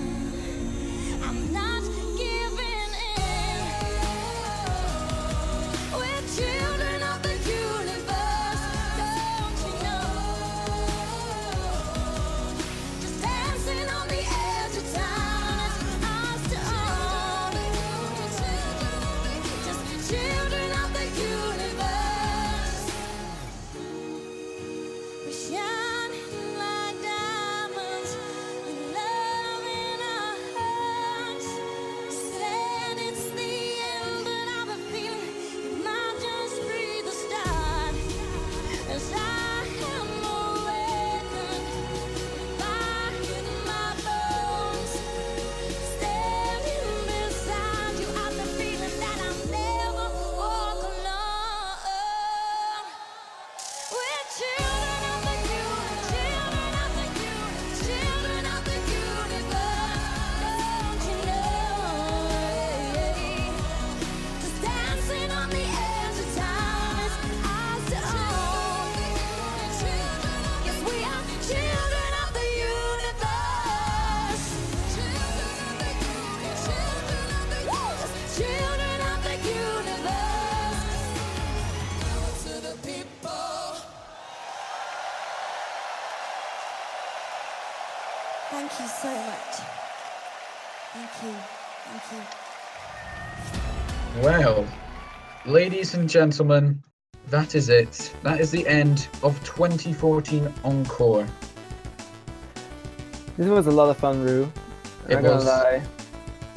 I'm not giving in. We're children of the universe, don't you know? Just dancing on the edge of time, and it's us to own. Just children of the universe. We're shining like diamonds with love in our hearts. Said it's the end, but I've a feeling it might just be the start. As I am awakened, fire in my bones. Standing beside you, I've the feeling that I'll never walk alone. We're children of the universe, children of the universe, children of the universe, don't you know? Just dancing on the edge of time, it's ours to own. Yes, we are children of the universe. Children of the universe, children of the universe. Power to the people. Thank you so much. Thank you. Thank you. Well, ladies and gentlemen, that is it. That is the end of 2014 Encore. This was a lot of fun, Ru. It I'm not was. gonna lie.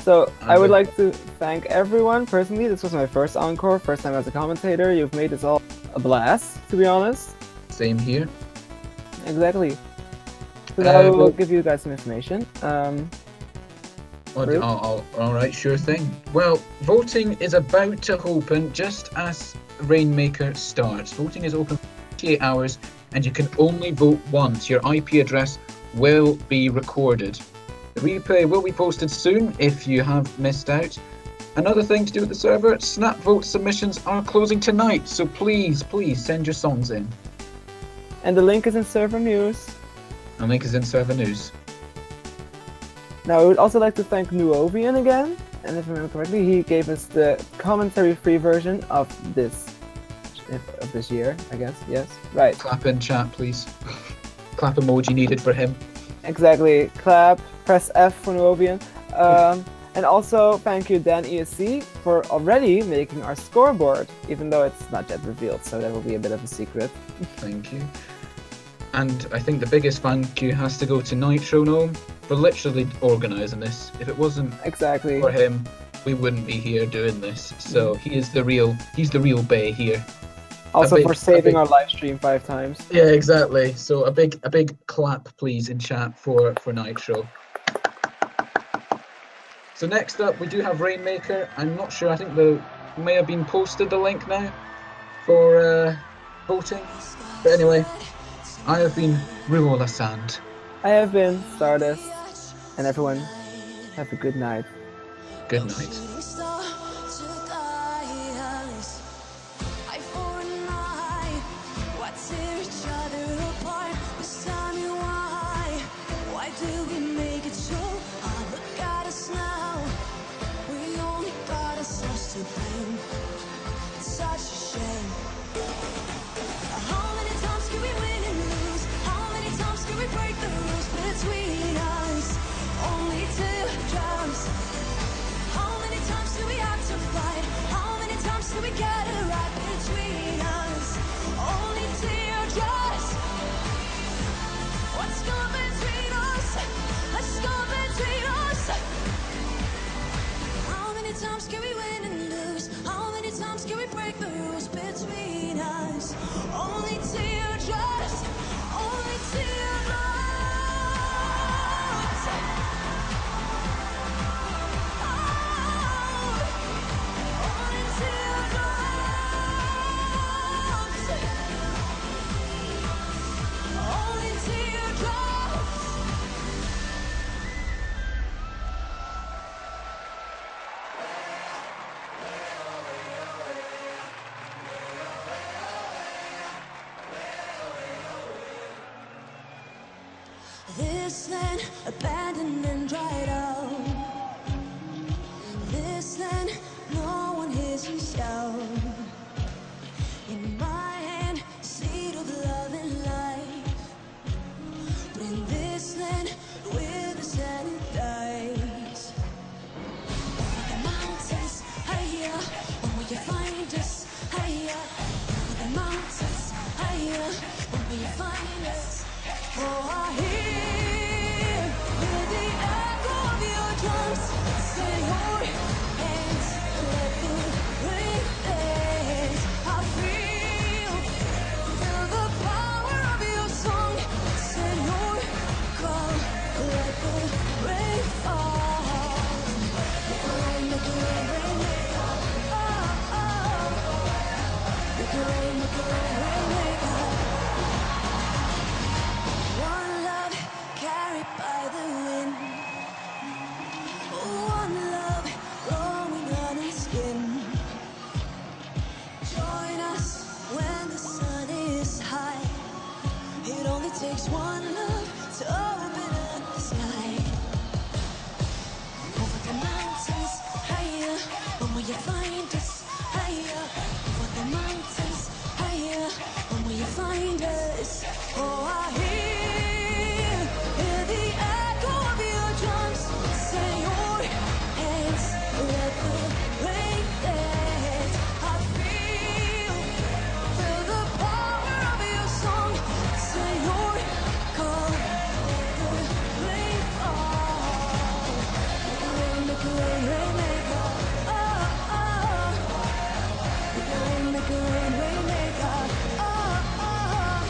So And I would it- like to thank everyone personally. This was my first Encore, first time as a commentator. You've made this all a blast, to be honest. Same here. Exactly. So now we will well- give you guys some information. Ru? All right, sure thing. Well, voting is about to open just as Rainmaker starts. Voting is open for 48 hours, and you can only vote once. Your IP address will be recorded. The replay will be posted soon if you have missed out. Another thing to do with the server, Snap vote submissions are closing tonight, so please send your songs in. And the link is in server news. And link is in server news. Now, I would also like to thank Nuovian again, and if I remember correctly, he gave us the commentary-free version of this year, I guess. Yes, right. Clap in chat, please. Clap emoji needed for him. Exactly. Clap, press F for Nuovian. And also, thank you, Dan ESC, for already making our scoreboard, even though it's not yet revealed, so that will be a bit of a secret. Thank you. And I think the biggest thank you has to go to Nitro Gnome for literally organising this. If it wasn't Exactly. for him, we wouldn't be here doing this. So he's the real bay here. Also big- for a saving big- our live stream 5 times. Yeah, exactly. So a big clap, please, in chat for Nitro. So next up, we do have Rainmaker. I'm not sure. I think the may have been posted the link now for voting. But anyway, I have been Ru and Stardust. I have been Stardust, and everyone, have a good night. Good night. Shooting star to guide us. Eye for an eye. Why tear each other apart? Just tell me why. Why do we make it so? Oh, look at us now. We only got ourselves to blame. It's such a shame. How many times can we win and lose? How many times can we break the rules between us? Only teardrops. How many times do we have to fight? How many times do we get it right between us? Only teardrops. What's gone between us? What's gone between us? How many times can we win and lose? How many times can we break the rules between us? Only teardrops. Only teardrops. This land abandoned and dried out. This land no one hears you shout. In my hand, seed of love and life. But in this land, withers and it dies. Over the mountains, higher, when will you find us? Higher, over the mountains, higher, when will you find us? Oh, I hear the echo of your drums. Say your hands, let the rain dance. I feel the power of your song. Say your call, let the rain fall. Make it rain, make it rain, rain, make it. Oh, oh. Make it rain, rain, make it. One love carried by the wind. One love growing on our skin. Join us when the sun is high. It only takes one love to open up the sky. Over the mountains, higher, when will you find us? Higher, over the mountains, higher, when will you find us? Oh, I hear the echo of your drums. Say your hands, let the rain dance. I feel the power of your song. Say your call, let the rain fall. Make it rain, rain, make it. Oh, oh. Make it rain, rain, make it. Oh, oh.